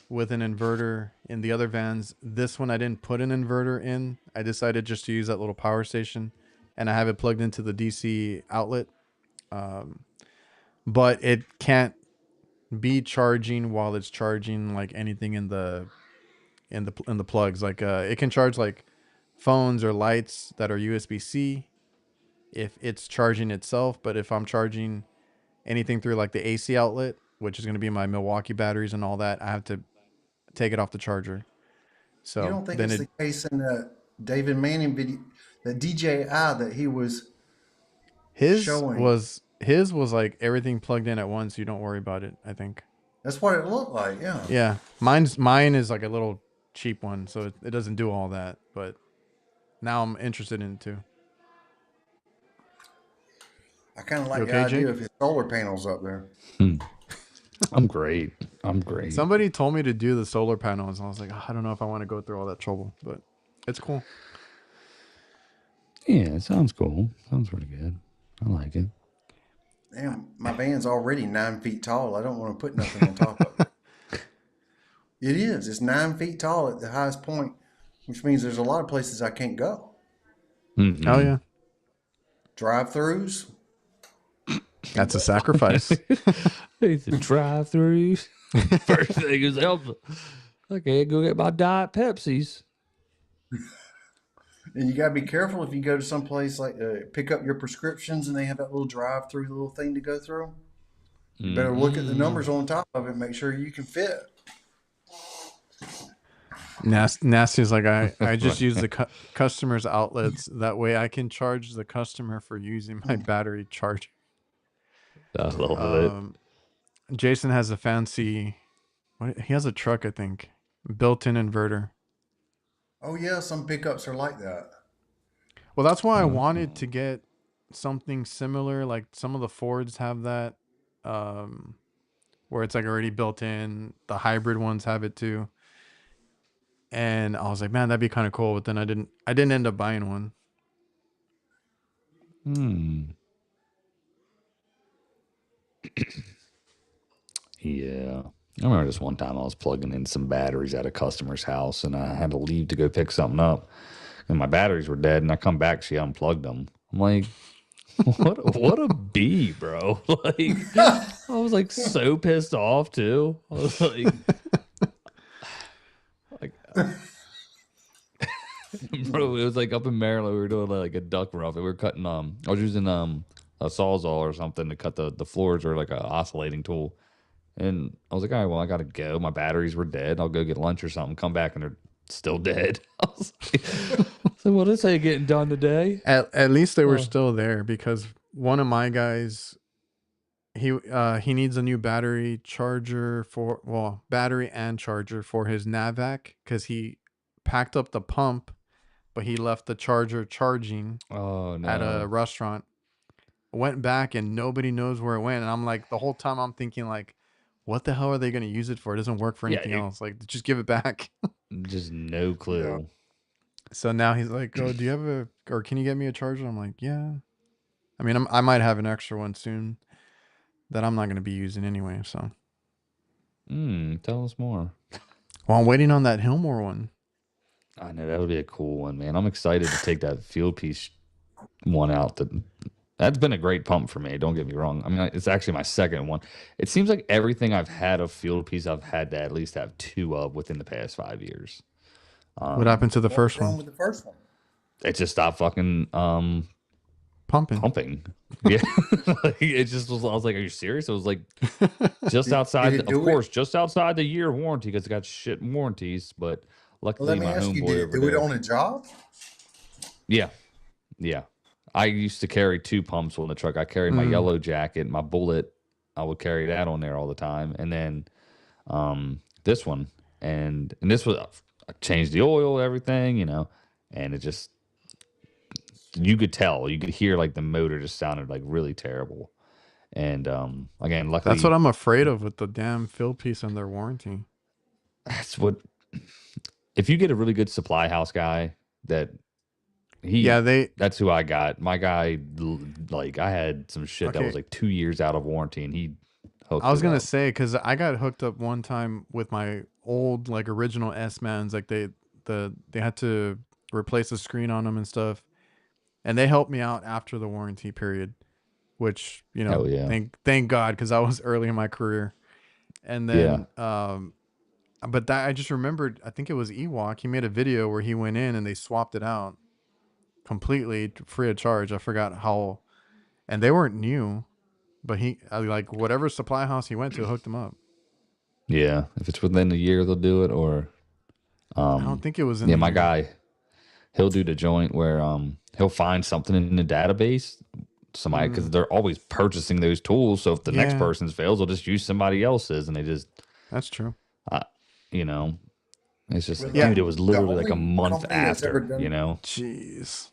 with an inverter in the other vans. This one I didn't put an inverter in. I decided just to use that little power station, and I have it plugged into the DC outlet. But it can't be charging while it's charging like anything in the plugs. Like it can charge like phones or lights that are USB-C if it's charging itself, but if I'm charging anything through like the AC outlet, which is going to be my Milwaukee batteries and all that, I have to take it off the charger. So you don't think it's the case in the David Manning video, the DJI that he was showing? His was like everything plugged in at once. You don't worry about it, I think. That's what it looked like, yeah. Yeah. Mine is like a little cheap one, so it doesn't do all that, but now I'm interested in it too. I kind of like the idea of his solar panels up there. I'm great. Somebody told me to do the solar panels, and I was like, I don't know if I want to go through all that trouble, but it's cool. Yeah, it sounds cool. Sounds pretty good. I like it. Damn, my van's already 9 feet tall. I don't want to put nothing on top of it. It is. It's 9 feet tall at the highest point, which means there's a lot of places I can't go. Mm-hmm. Oh, yeah. Drive-throughs. That's a sacrifice. It's a drive-throughs. First thing is help. Okay, go get my Diet Pepsis. And you got to be careful if you go to some place like pick up your prescriptions and they have that little drive-through little thing to go through. You better look at the numbers on top of it and make sure you can fit. Nasty is like, I just use the customer's outlets. That way I can charge the customer for using my battery charger. I love it. Jason has a fancy, he has a truck, I think, built-in inverter. Oh yeah, some pickups are like that. Well, that's why I wanted to get something similar. Like some of the Fords have that, where it's like already built in. The hybrid ones have it too. And I was like, man, that'd be kind of cool. But then I didn't end up buying one. Yeah. I remember this one time I was plugging in some batteries at a customer's house, and I had to leave to go pick something up. And my batteries were dead, and I come back, she unplugged them. I'm like, what a bee, bro. Like, I was like so pissed off too. I was like bro, it was like up in Maryland, we were doing like a duck rough. We were cutting I was using a Sawzall or something to cut the floors, or like an oscillating tool. And I was like, all right, well, I gotta go. My batteries were dead. I'll go get lunch or something. Come back and they're still dead. I was like, so what is it getting done today? At least they were still there, because one of my guys, he needs a new battery charger battery and charger for his NAVAC, because he packed up the pump but he left the charger charging Oh at a no. restaurant. Went back and nobody knows where it went. And I'm like, the whole time I'm thinking like, what the hell are they going to use it for? It doesn't work for Yeah, anything else. Like, just give it back. just no clue. Yeah. So now he's like, oh, do you have or can you get me a charger? I'm like, yeah. I mean, I might have an extra one soon that I'm not going to be using anyway. So, Tell us more. well, I'm waiting on that Hillmore one. I know that would be a cool one, man. I'm excited to take that field piece one out. That's been a great pump for me. Don't get me wrong. I mean, it's actually my second one. It seems like everything I've had of field piece, I've had to at least have 2 of within the past 5 years. What happened to the What first was wrong one? with the first one? It just stopped fucking pumping. Yeah, it just was. I was like, "Are you serious?" It was like just outside. Did it Of do course, just outside the year warranty because it got shit warranties. But Well, luckily, let me my ask you, homeboy did it over do it there. on a job? Yeah. I used to carry 2 pumps on the truck. I carried my yellow jacket, my bullet. I would carry that on there all the time, and then this one, and this was I changed the oil, everything, and it just you could tell, you could hear like the motor just sounded like really terrible. And again, luckily, That's what I'm afraid of with the damn field piece and their warranty. that's what if you get a really good supply house guy that. That's who I got. My guy, like, I had some shit that was like 2 years out of warranty, and he hooked I was it gonna up. say, because I got hooked up one time with my old like original S-Mans. Like they had to replace the screen on them and stuff, and they helped me out after the warranty period, which Hell yeah. thank God, because I was early in my career. And then but that I just remembered, I think it was Ewok. He made a video where he went in and they swapped it out completely free of charge. I forgot how, and they weren't new, but like whatever supply house he went to hooked him up. Yeah, if it's within a year, they'll do it. Or I don't think it was in yeah, the my year. guy, he'll do the joint where he'll find something in the database, somebody, because they're always purchasing those tools. So if the next person's fails, they'll just use somebody else's, and they just that's true. It's just Well, dude, it was literally like a only month company that's ever after, done- Jeez.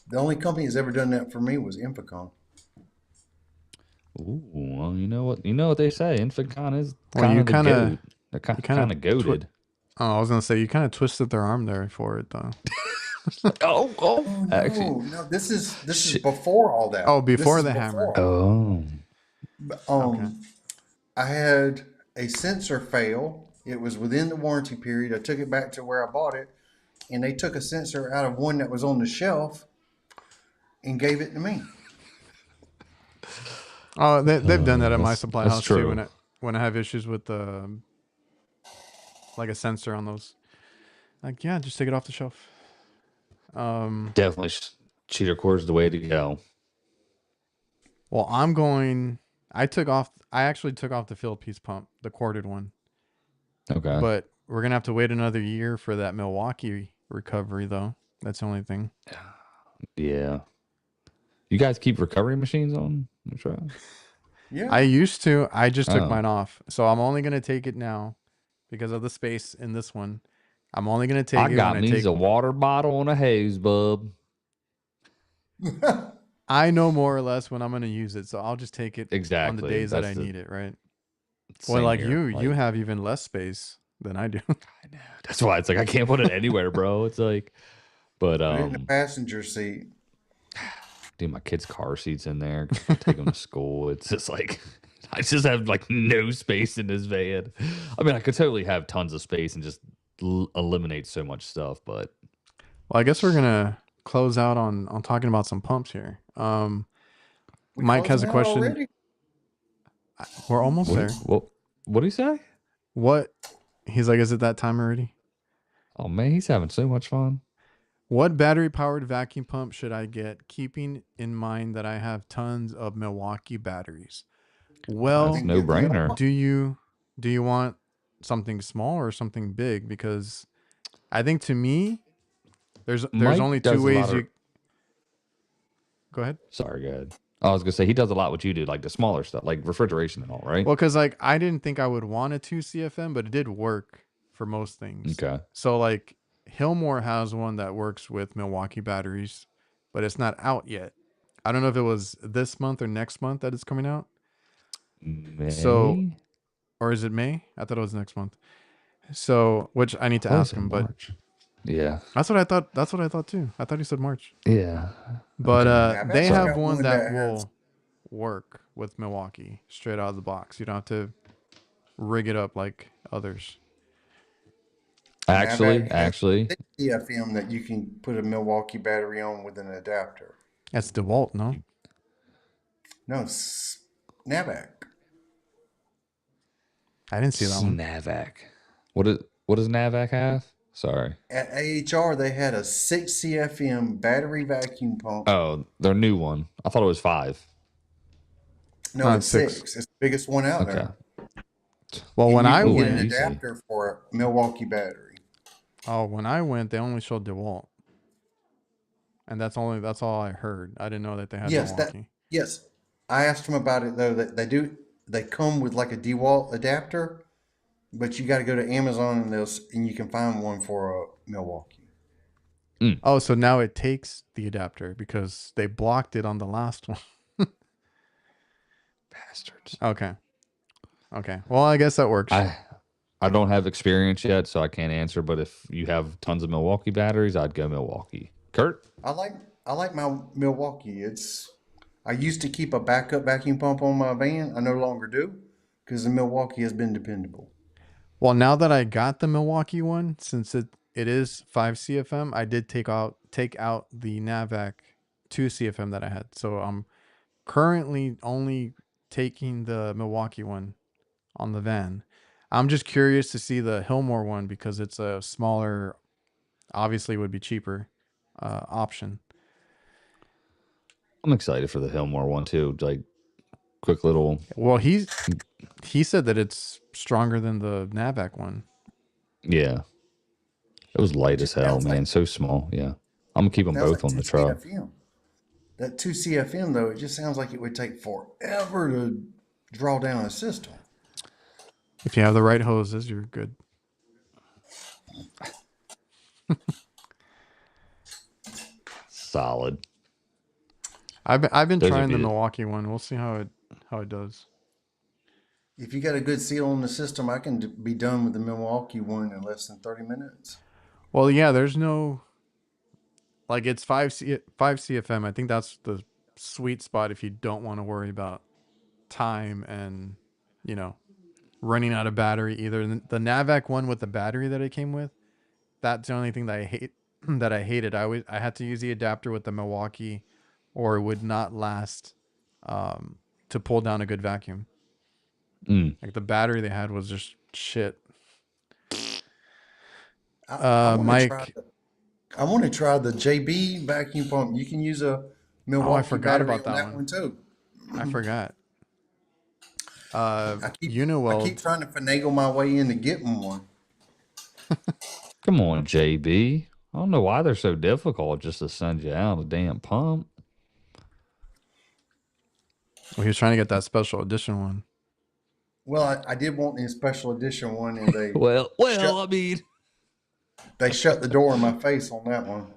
The only company that's ever done that for me was Infocom. Ooh, well, you know what they say. Infocon is Well, kind you of the kinda- goat. They're kind of goated. Oh, I was gonna say you kind of twisted their arm there for it though. Oh, actually, No, this is before all that. Oh, before This is the hammer. oh, Okay. I had a sensor fail. It was within the warranty period. I took it back to where I bought it, and they took a sensor out of one that was on the shelf and gave it to me. Oh, they've done that at my supply that's house true. too. When I have issues with like a sensor on those, like just take it off the shelf. Definitely cheater core is the way to go. Well, I actually took off the field piece pump, the corded one. Okay, But we're gonna have to wait another year for that Milwaukee recovery, though. That's the only thing. yeah. You guys keep recovery machines on the truck? Yeah. I used to. I just took Oh. mine off, so I'm only gonna take it now because of the space in this one. I'm only gonna take I it got when I me take. a water bottle and a hose, bub. I know more or less when I'm gonna use it, so I'll just take it Exactly. on the days that I That's the need it. Right. same Well, like here. you have even less space than I do. That's why it's like I can't put it anywhere, bro. It's like, but Put it in the passenger seat. dude, my kids' car seats in there. I take them to school. It's just like I just have like no space in this van. I mean, I could totally have tons of space and just eliminate so much stuff, but Well, I guess we're gonna close out on talking about some pumps here. We Mike has a closing out question. already? We're almost there. what do you say? What? He's like, is it that time already? Oh man, he's having so much fun. What battery-powered vacuum pump should I get, keeping in mind that I have tons of Milwaukee batteries? Well, That's no brainer. do you want something small or something big? Because I think to me, there's Mike only does two a ways lot of- you. Go ahead. Sorry, go ahead. I was gonna say he does a lot what you do, like the smaller stuff, like refrigeration and all, right? Well, because like I didn't think I would want a 2 CFM, but it did work for most things. Okay. So like Hillmore has one that works with Milwaukee batteries, but it's not out yet. I don't know if it was this month or next month that it's coming out. So, May? or is it May? I thought it was next month. So, which I need to ask him, but March. Yeah. that's what I thought. That's what I thought too. I thought he said March. Yeah. But I've they actually have got one one that that has- will work with Milwaukee straight out of the box. You don't have to rig it up like others. Actually, CFM that you can put a Milwaukee battery on with an adapter. That's DeWalt, no? No, it's NAVAC. I didn't see that one. NAVAC. What does NAVAC have? Sorry. At AHR, they had a 6 CFM battery vacuum pump. Oh, their new one. I thought it was 5. No, it's 6. It's the biggest one out there. Well, And when you I can get went, an adapter for a Milwaukee battery. when I went, they only showed DeWalt, and that's all I heard. I didn't know that they had Milwaukee. Yes, I asked them about it though. That they come with like a DeWalt adapter, but you got to go to Amazon and you can find one for a Milwaukee. Oh, so now it takes the adapter because they blocked it on the last one. Bastards. Okay. Well, I guess that works. I don't have experience yet, so I can't answer. But if you have tons of Milwaukee batteries, I'd go Milwaukee. Kurt? I like my Milwaukee. I used to keep a backup vacuum pump on my van. I no longer do because the Milwaukee has been dependable. Well, now that I got the Milwaukee one, since it is 5 CFM, I did take out the NAVAC 2 CFM that I had. So I'm currently only taking the Milwaukee one on the van. I'm just curious to see the Hillmore one because it's a smaller, obviously would be cheaper option. I'm excited for the Hillmore one too. Like quick little. Well, he said that it's stronger than the NAVAC one. Yeah. It was light as hell, man. So small. Yeah. I'm going to keep them both on the truck. CFM. That 2 CFM, though, it just sounds like it would take forever to draw down a system. If you have the right hoses, you're good. Solid. I've been trying the Milwaukee one. We'll see how it does. If you got a good seal on the system, I can be done with the Milwaukee one in less than 30 minutes. Well, yeah, there's no, like, it's 5 CFM. I think that's the sweet spot if you don't want to worry about time and, running out of battery either. The NAVAC one with the battery that it came with, that's the only thing that I hate. That I hated. I had to use the adapter with the Milwaukee, or it would not last to pull down a good vacuum. Like the battery they had was just shit. Mike, I want to try the JB vacuum pump. You can use a Milwaukee. I forgot battery about on that one too. I forgot. I keep trying to finagle my way into getting one. Come on, JB. I don't know why they're so difficult just to send you out a damn pump. Well, he was trying to get that special edition one. Well, I did want the special edition one, and they they shut the door in my face on that one.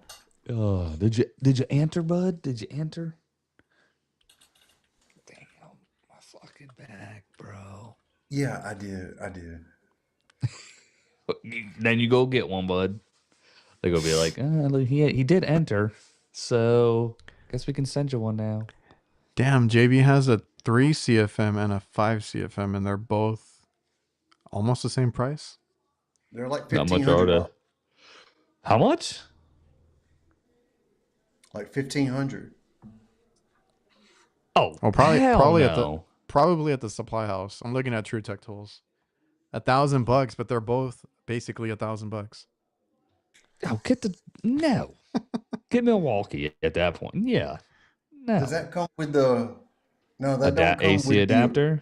Oh, did you enter, bud? Did you enter? Damn, my fucking back, bro. Yeah, I did. Then you go get one, bud. They're gonna be like, he did enter, so guess we can send you one now. Damn, JB has a 3 CFM and a 5 CFM, and they're both almost the same price. They're like Not much are they? How much? Like 1,500. Oh, well, probably at the supply house. I'm looking at True Tech Tools. $1,000, but they're both basically $1,000. Oh, get Milwaukee at that point. Yeah. No. Does that come with the don't come AC with adapter?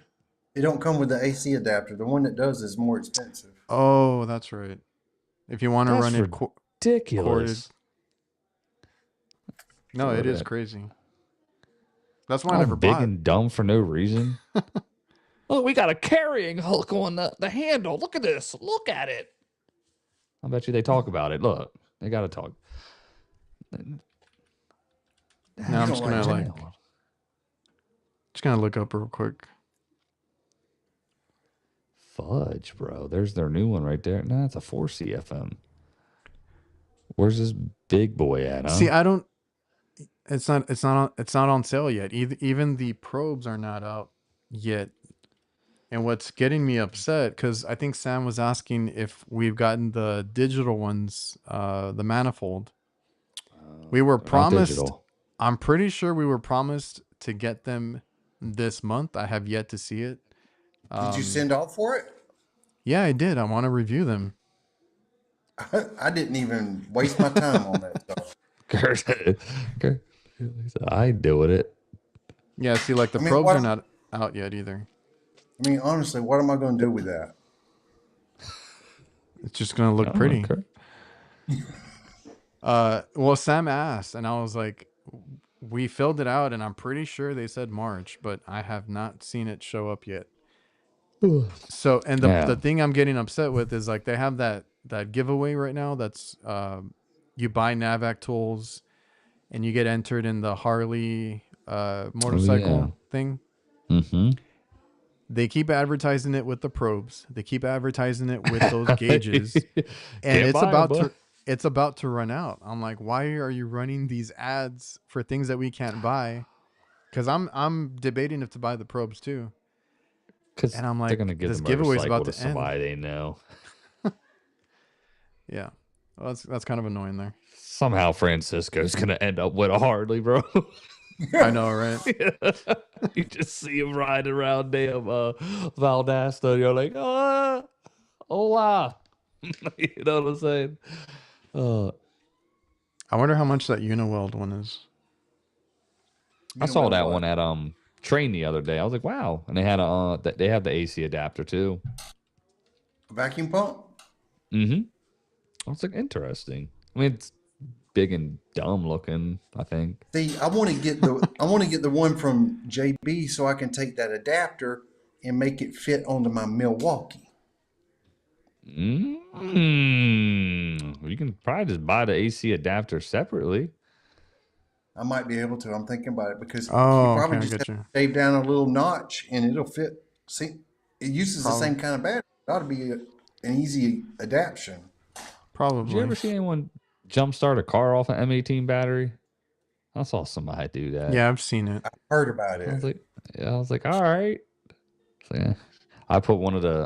It don't come with the AC adapter. The one that does is more expensive. Oh, that's right. If you want to run it ridiculous. No, it is crazy. That's why I never big bought. And dumb for no reason. Oh, we got a carrying hook on the handle. Look at this. Look at it. I bet you they talk about it. Look. They got to talk. Now I'm just gonna look up real quick. Fudge, bro. There's their new one right there. No, it's a 4 CFM. Where's this big boy at? Huh? See, I don't. It's not on sale yet. Even the probes are not out yet. And what's getting me upset, because I think Sam was asking if we've gotten the digital ones, the manifold. We were promised. I'm pretty sure we were promised to get them this month. I have yet to see it. Did you send off for it? Yeah, I did. I want to review them. I didn't even waste my time on that stuff. I do it. Yeah, see, like the probes are not out yet either. I mean, honestly, what am I going to do with that? It's just going to look pretty. Well, Sam asked, and I was like, we filled it out, and I'm pretty sure they said March, but I have not seen it show up yet. So, and the thing I'm getting upset with is like they have that giveaway right now. That's you buy NAVAC tools, and you get entered in the Harley motorcycle thing. Mm-hmm. They keep advertising it with the probes. They keep advertising it with those gauges, and it's about to run out. I'm like, why are you running these ads for things that we can't buy? Because I'm debating if to buy the probes too. And I'm like, they're gonna give this the giveaway is about to somebody end. they know. Yeah, well, that's kind of annoying there. Somehow Francisco's gonna end up with a Harley, bro. I know, right? You just see him riding around damn Valdosta, and you're like, hola. You know what I'm saying? I wonder how much that Uniweld one is. I saw that one at Train the other day. I was like, wow. And they had they have the AC adapter too. A vacuum pump? Mm-hmm. I was like, interesting. I mean, it's big and dumb looking, I think. See, I want to get the one from JB so I can take that adapter and make it fit onto my Milwaukee. You can probably just buy the AC adapter separately. I might be able to. I'm thinking about it because you probably just have to shave down a little notch and it'll fit. See, it uses the same kind of battery. It ought to be an easy adaptation. Probably. Did you ever see anyone jumpstart a car off an M18 battery? I saw somebody do that. Yeah, I've seen it. I've heard about it. I was like, all right. So, yeah. I put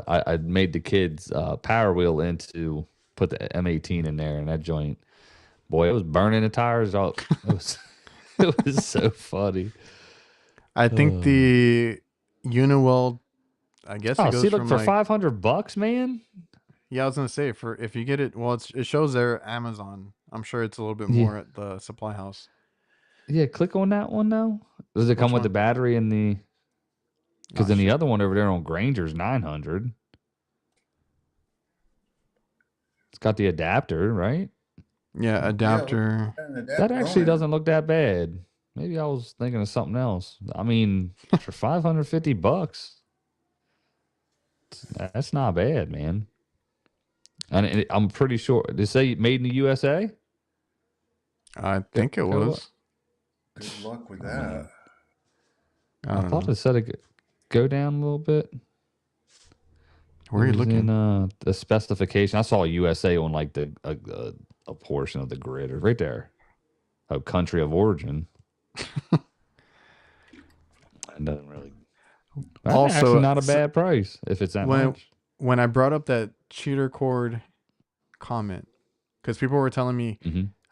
I made the kids power wheel in to put the M18 in there, and that joint, boy, it was burning the tires out. It was so funny. I think the Uniweld, I guess it goes for $500, man. Yeah, I was gonna say if you get it, well, it shows there Amazon. I'm sure it's a little bit more at the supply house. Yeah, click on that one now. Does it come with the battery and the? Because then the other one over there on Granger's $900. It's got the adapter, right? Yeah, adapter. That actually doesn't look that bad. Maybe I was thinking of something else. I mean, for $550, that's not bad, man. And I'm pretty sure. Did it say made in the USA? I think it was. Good luck with that. I thought it said it could go down a little bit. Where are you looking? In the specification, I saw USA on like a portion of the grid, or right there. Oh, country of origin. It doesn't really. Also, actually not a bad price if it's that much. When I brought up that cheater cord comment, because people were telling me,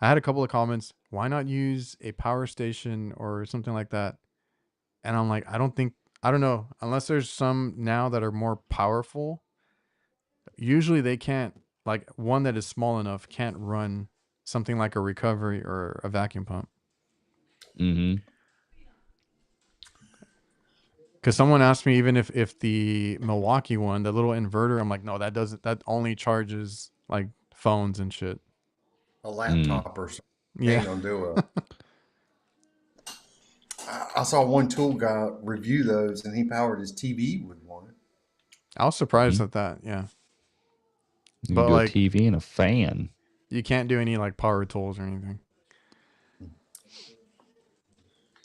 I had a couple of comments, why not use a power station or something like that? And I'm like, I don't know, unless there's some now that are more powerful, usually they can't, like one that is small enough can't run something like a recovery or a vacuum pump. Because someone asked me even if the Milwaukee one, the little inverter, I'm like, no, that only charges like phones and shit. A laptop or something. Yeah. Ain't gonna do it. I saw one tool guy review those and he powered his TV with one. I was surprised at that, yeah. You can do a TV and a fan. You can't do any like power tools or anything.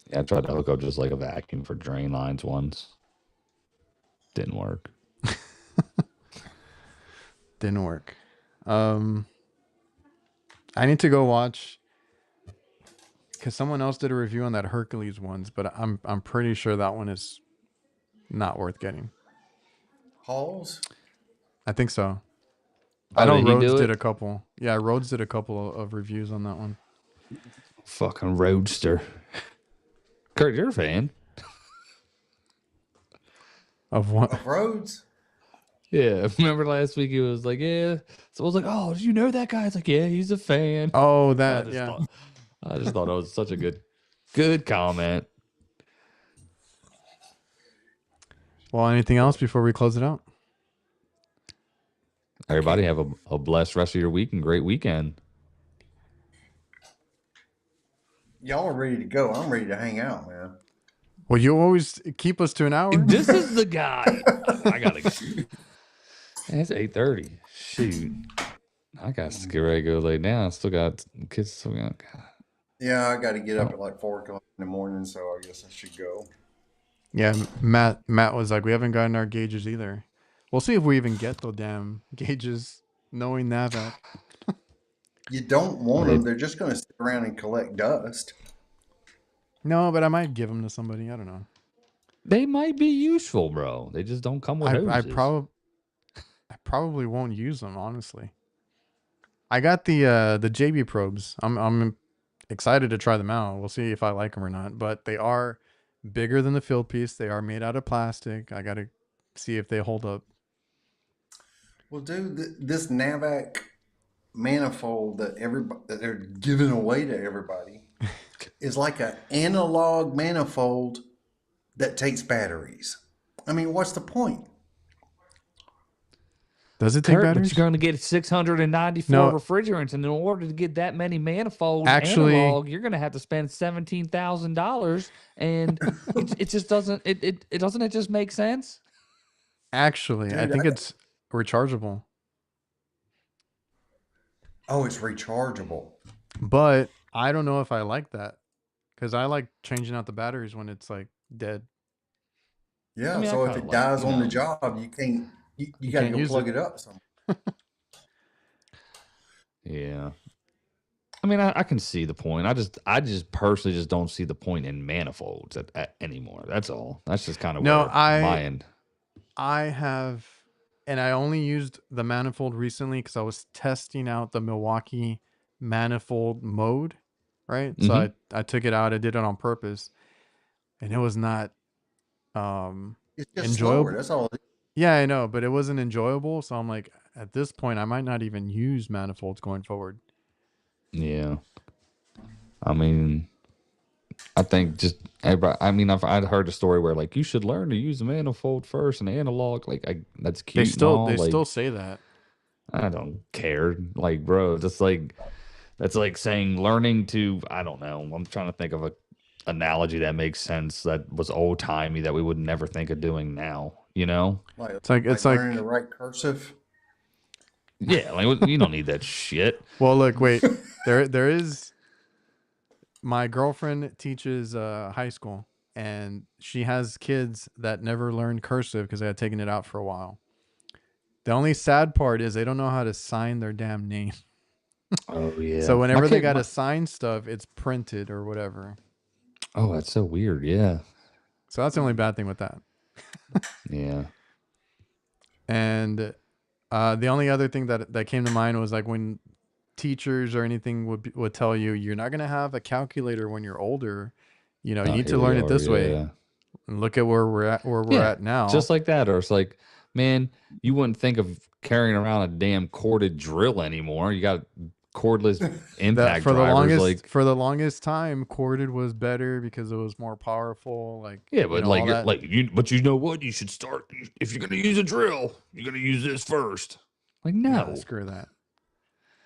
Yeah, I tried to hook up just like a vacuum for drain lines once. Didn't work. Didn't work. I need to go watch because someone else did a review on that Hercules ones, but I'm pretty sure that one is not worth getting. Halls? I think so. Oh, I know did he Rhodes do did it? a couple. Yeah, Rhodes did a couple of reviews on that one. Fucking roadster. Kurt, you're a fan. Of what? Of roads? Yeah. Remember last week he was like, yeah. So I was like, oh, did you know that guy? It's like, yeah, he's a fan. Oh, that yeah. I just thought it was such a good comment. Well, anything else before we close it out? Everybody have a blessed rest of your week and great weekend. Y'all are ready to go. I'm ready to hang out, man. Well, you always keep us to an hour. This is the guy. I gotta go. It's 8:30. Shoot. I got to get ready to go lay down. I still got kids. Still got. Yeah, I got to get up at like 4 o'clock in the morning, so I guess I should go. Yeah, Matt was like, we haven't gotten our gauges either. We'll see if we even get the damn gauges, knowing that. You don't want them. They're just going to sit around and collect dust. No, but I might give them to somebody. I don't know. They might be useful, bro. They just don't come with hoses. I probably won't use them, honestly. I got the JB probes. I'm excited to try them out. We'll see if I like them or not. But they are bigger than the field piece. They are made out of plastic. I got to see if they hold up. Well, dude, this NAVAC manifold that they're giving away to everybody is like an analog manifold that takes batteries. I mean, what's the point? Does it take batteries? But you're going to get 694 refrigerants, and in order to get that many manifolds analog, you're going to have to spend $17,000, and it just doesn't. It doesn't. It just make sense. Actually, dude, I think it's rechargeable. Oh, it's rechargeable. But I don't know if I like that because I like changing out the batteries when it's like dead. Yeah, I mean, so if it dies on the job, you can't. You got to go plug it up somewhere. Yeah. I mean, I can see the point. I just personally just don't see the point in manifolds anymore. That's all. That's just kind of my end. I have, and I only used the manifold recently because I was testing out the Milwaukee manifold mode, right? Mm-hmm. So I took it out. I did it on purpose, and it was not it's just enjoyable. Slower, that's all. Yeah, I know, but it wasn't enjoyable. So I'm like, at this point, I might not even use manifolds going forward. Yeah. I mean, I think just everybody. I mean, I'd heard a story where like you should learn to use a manifold first and analog. Like that's cute. They still say that. I don't care. Like, bro, that's like saying learning to. I don't know. I'm trying to think of a analogy that makes sense. That was old timey that we would never think of doing now. You know, it's like learning to write cursive. Yeah, like you don't need that shit. Well, look, wait. There is. My girlfriend teaches high school, and she has kids that never learned cursive because they had taken it out for a while. The only sad part is they don't know how to sign their damn name. Oh yeah. So whenever they got to sign stuff, it's printed or whatever. Oh, that's so weird. Yeah. So that's the only bad thing with that. Yeah. And the only other thing that came to mind was like when teachers or anything would tell you you're not going to have a calculator when you're older. You know, you need to learn it this way. Yeah. And look at where we're at now. Just like that. Or it's like, man, you wouldn't think of carrying around a damn corded drill anymore. You got cordless impact drivers. For the longest time, corded was better because it was more powerful. Like, yeah, but but you know what? You should start if you're gonna use a drill. You're gonna use this first. Like, no, screw that,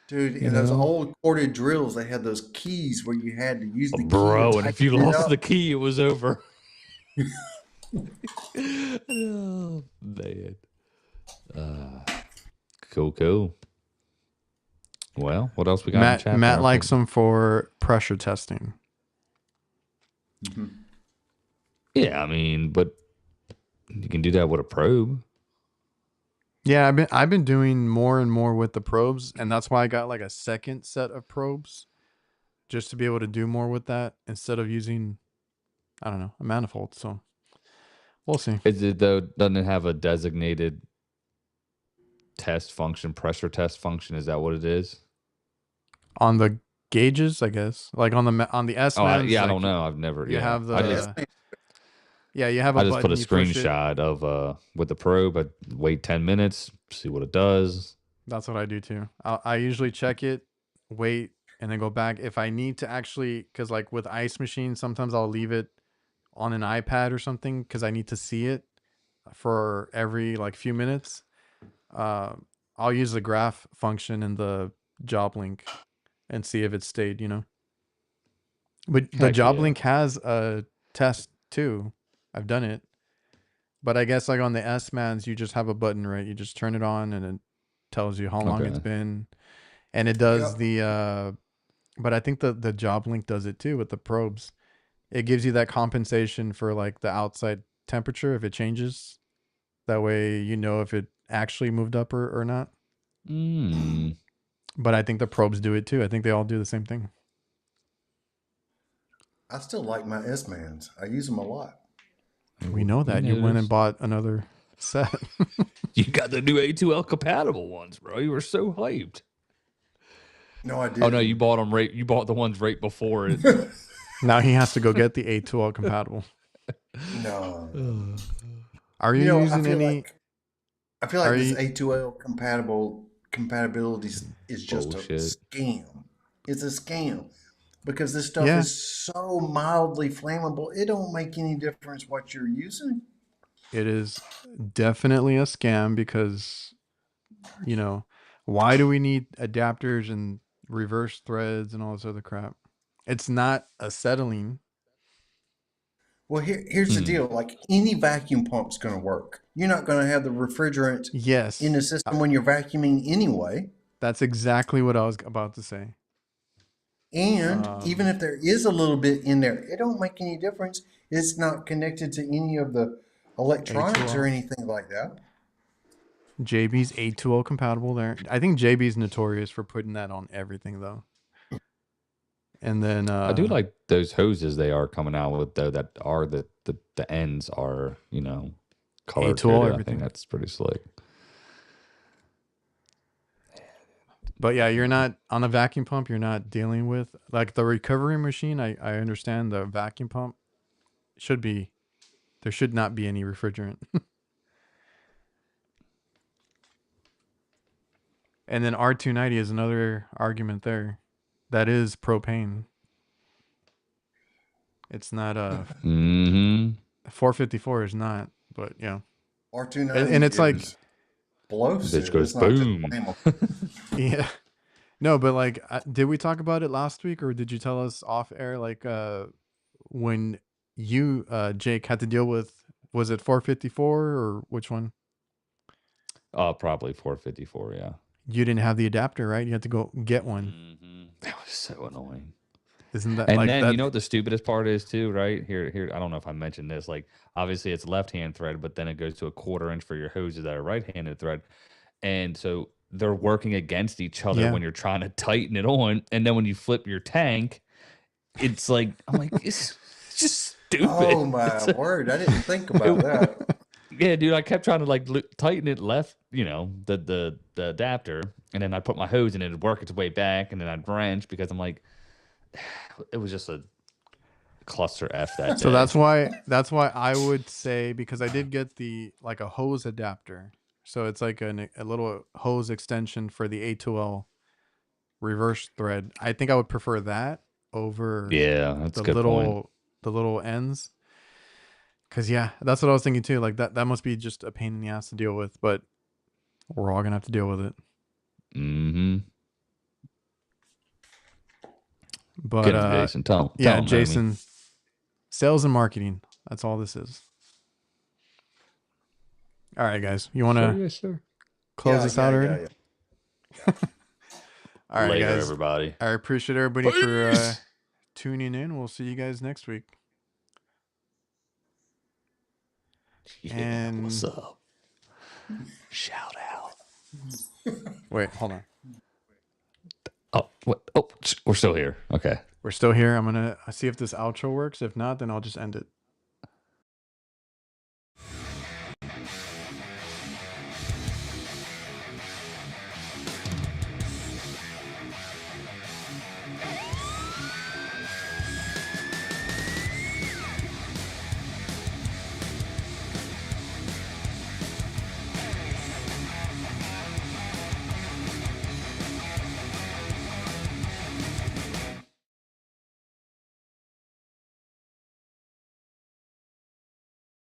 dude. In those old corded drills, they had those keys where you had to use the key. Bro, and if you lost the key, it was over. Oh man. Cool. Well, what else we got in the chat? Matt likes them for pressure testing. Mm-hmm. Yeah, I mean, but you can do that with a probe. Yeah, I've been doing more and more with the probes, and that's why I got like a second set of probes, just to be able to do more with that instead of using, I don't know, a manifold. So we'll see. Is it though? Doesn't it have a designated test function, pressure test function? Is that what it is? On the gauges, I guess, like on the S mans. Yeah, like, I don't know. I've never. You have the. You have a I just button, put a screenshot of with the probe. I wait 10 minutes, see what it does. That's what I do too. I usually check it, wait, and then go back if I need to actually, because like with ice machines, sometimes I'll leave it on an iPad or something because I need to see it for every like few minutes. I'll use the graph function in the job link and see if it stayed, you know. But the job link has a test too. I've done it. But I guess like on the S-Mans, you just have a button, right? You just turn it on and it tells you how long it's been. And it does but I think the job link does it too with the probes. It gives you that compensation for like the outside temperature if it changes. That way you know if it actually moved up or not. But I think the probes do it too. I think they all do the same thing. I still like my S-Mans. I use them a lot. We know that. You went and bought another set. You got the new A2L compatible ones, bro. You were so hyped. No, I didn't. Oh no, you bought them right. You bought the ones right before it. Now he has to go get the A2L compatible. No. Are you using any? I feel like this A2L compatibility is just a scam. It's a scam because this stuff is so mildly flammable. It don't make any difference what you're using. It is definitely a scam because, you know, why do we need adapters and reverse threads and all this other crap? It's not acetylene. Well, here's the deal. Like any vacuum pump's going to work. You're not going to have the refrigerant in the system when you're vacuuming anyway. That's exactly what I was about to say. And even if there is a little bit in there, it don't make any difference. It's not connected to any of the electronics or anything like that. JB's A2L compatible there. I think JB's notorious for putting that on everything though. And then I do like those hoses they are coming out with though that are the ends are, you know, color coded. I think that's pretty slick. But yeah, you're not on a vacuum pump, you're not dealing with like the recovery machine. I understand the vacuum pump there should not be any refrigerant. And then R290 is another argument there. That is propane. It's not 454 is not, but yeah. R290 and it's like explosive. Bitch goes boom. Yeah. No, but like, did we talk about it last week, or did you tell us off air? Like, when you, Jake, had to deal with, was it 454 or which one? Probably 454. Yeah. You didn't have the adapter, right? You had to go get one. That was so annoying. Isn't that? And like then that, you know what the stupidest part is too, right? Here. I don't know if I mentioned this. Like, obviously it's left-hand thread, but then it goes to a 1/4 inch for your hoses that are right-handed thread, and so they're working against each other when you're trying to tighten it on, and then when you flip your tank, it's like I'm like it's just stupid. Oh my word! I didn't think about that. Yeah, dude, I kept trying to like tighten it left, you know, the adapter, and then I put my hose in and it'd work its way back, and then I'd wrench because I'm like, it was just a cluster F that day. So that's why I would say, because I did get the like a hose adapter, so it's like a little hose extension for the A2L reverse thread. I think I would prefer that over that's a good point. The little ends. Cause that's what I was thinking too. Like that must be just a pain in the ass to deal with, but we're all gonna have to deal with it. But Get him, Jason. Tell him, Jason, homie. Sales and marketing. That's all this is. All right, guys. You want to close this out already? Yeah. All right, Later, guys. everybody. I appreciate everybody for tuning in. We'll see you guys next week. Yeah, And what's up? Shout out. wait, hold on. Oh, what? Oh, we're still here. Okay. We're still here. I'm gonna see if this outro works. If not, then I'll just end it.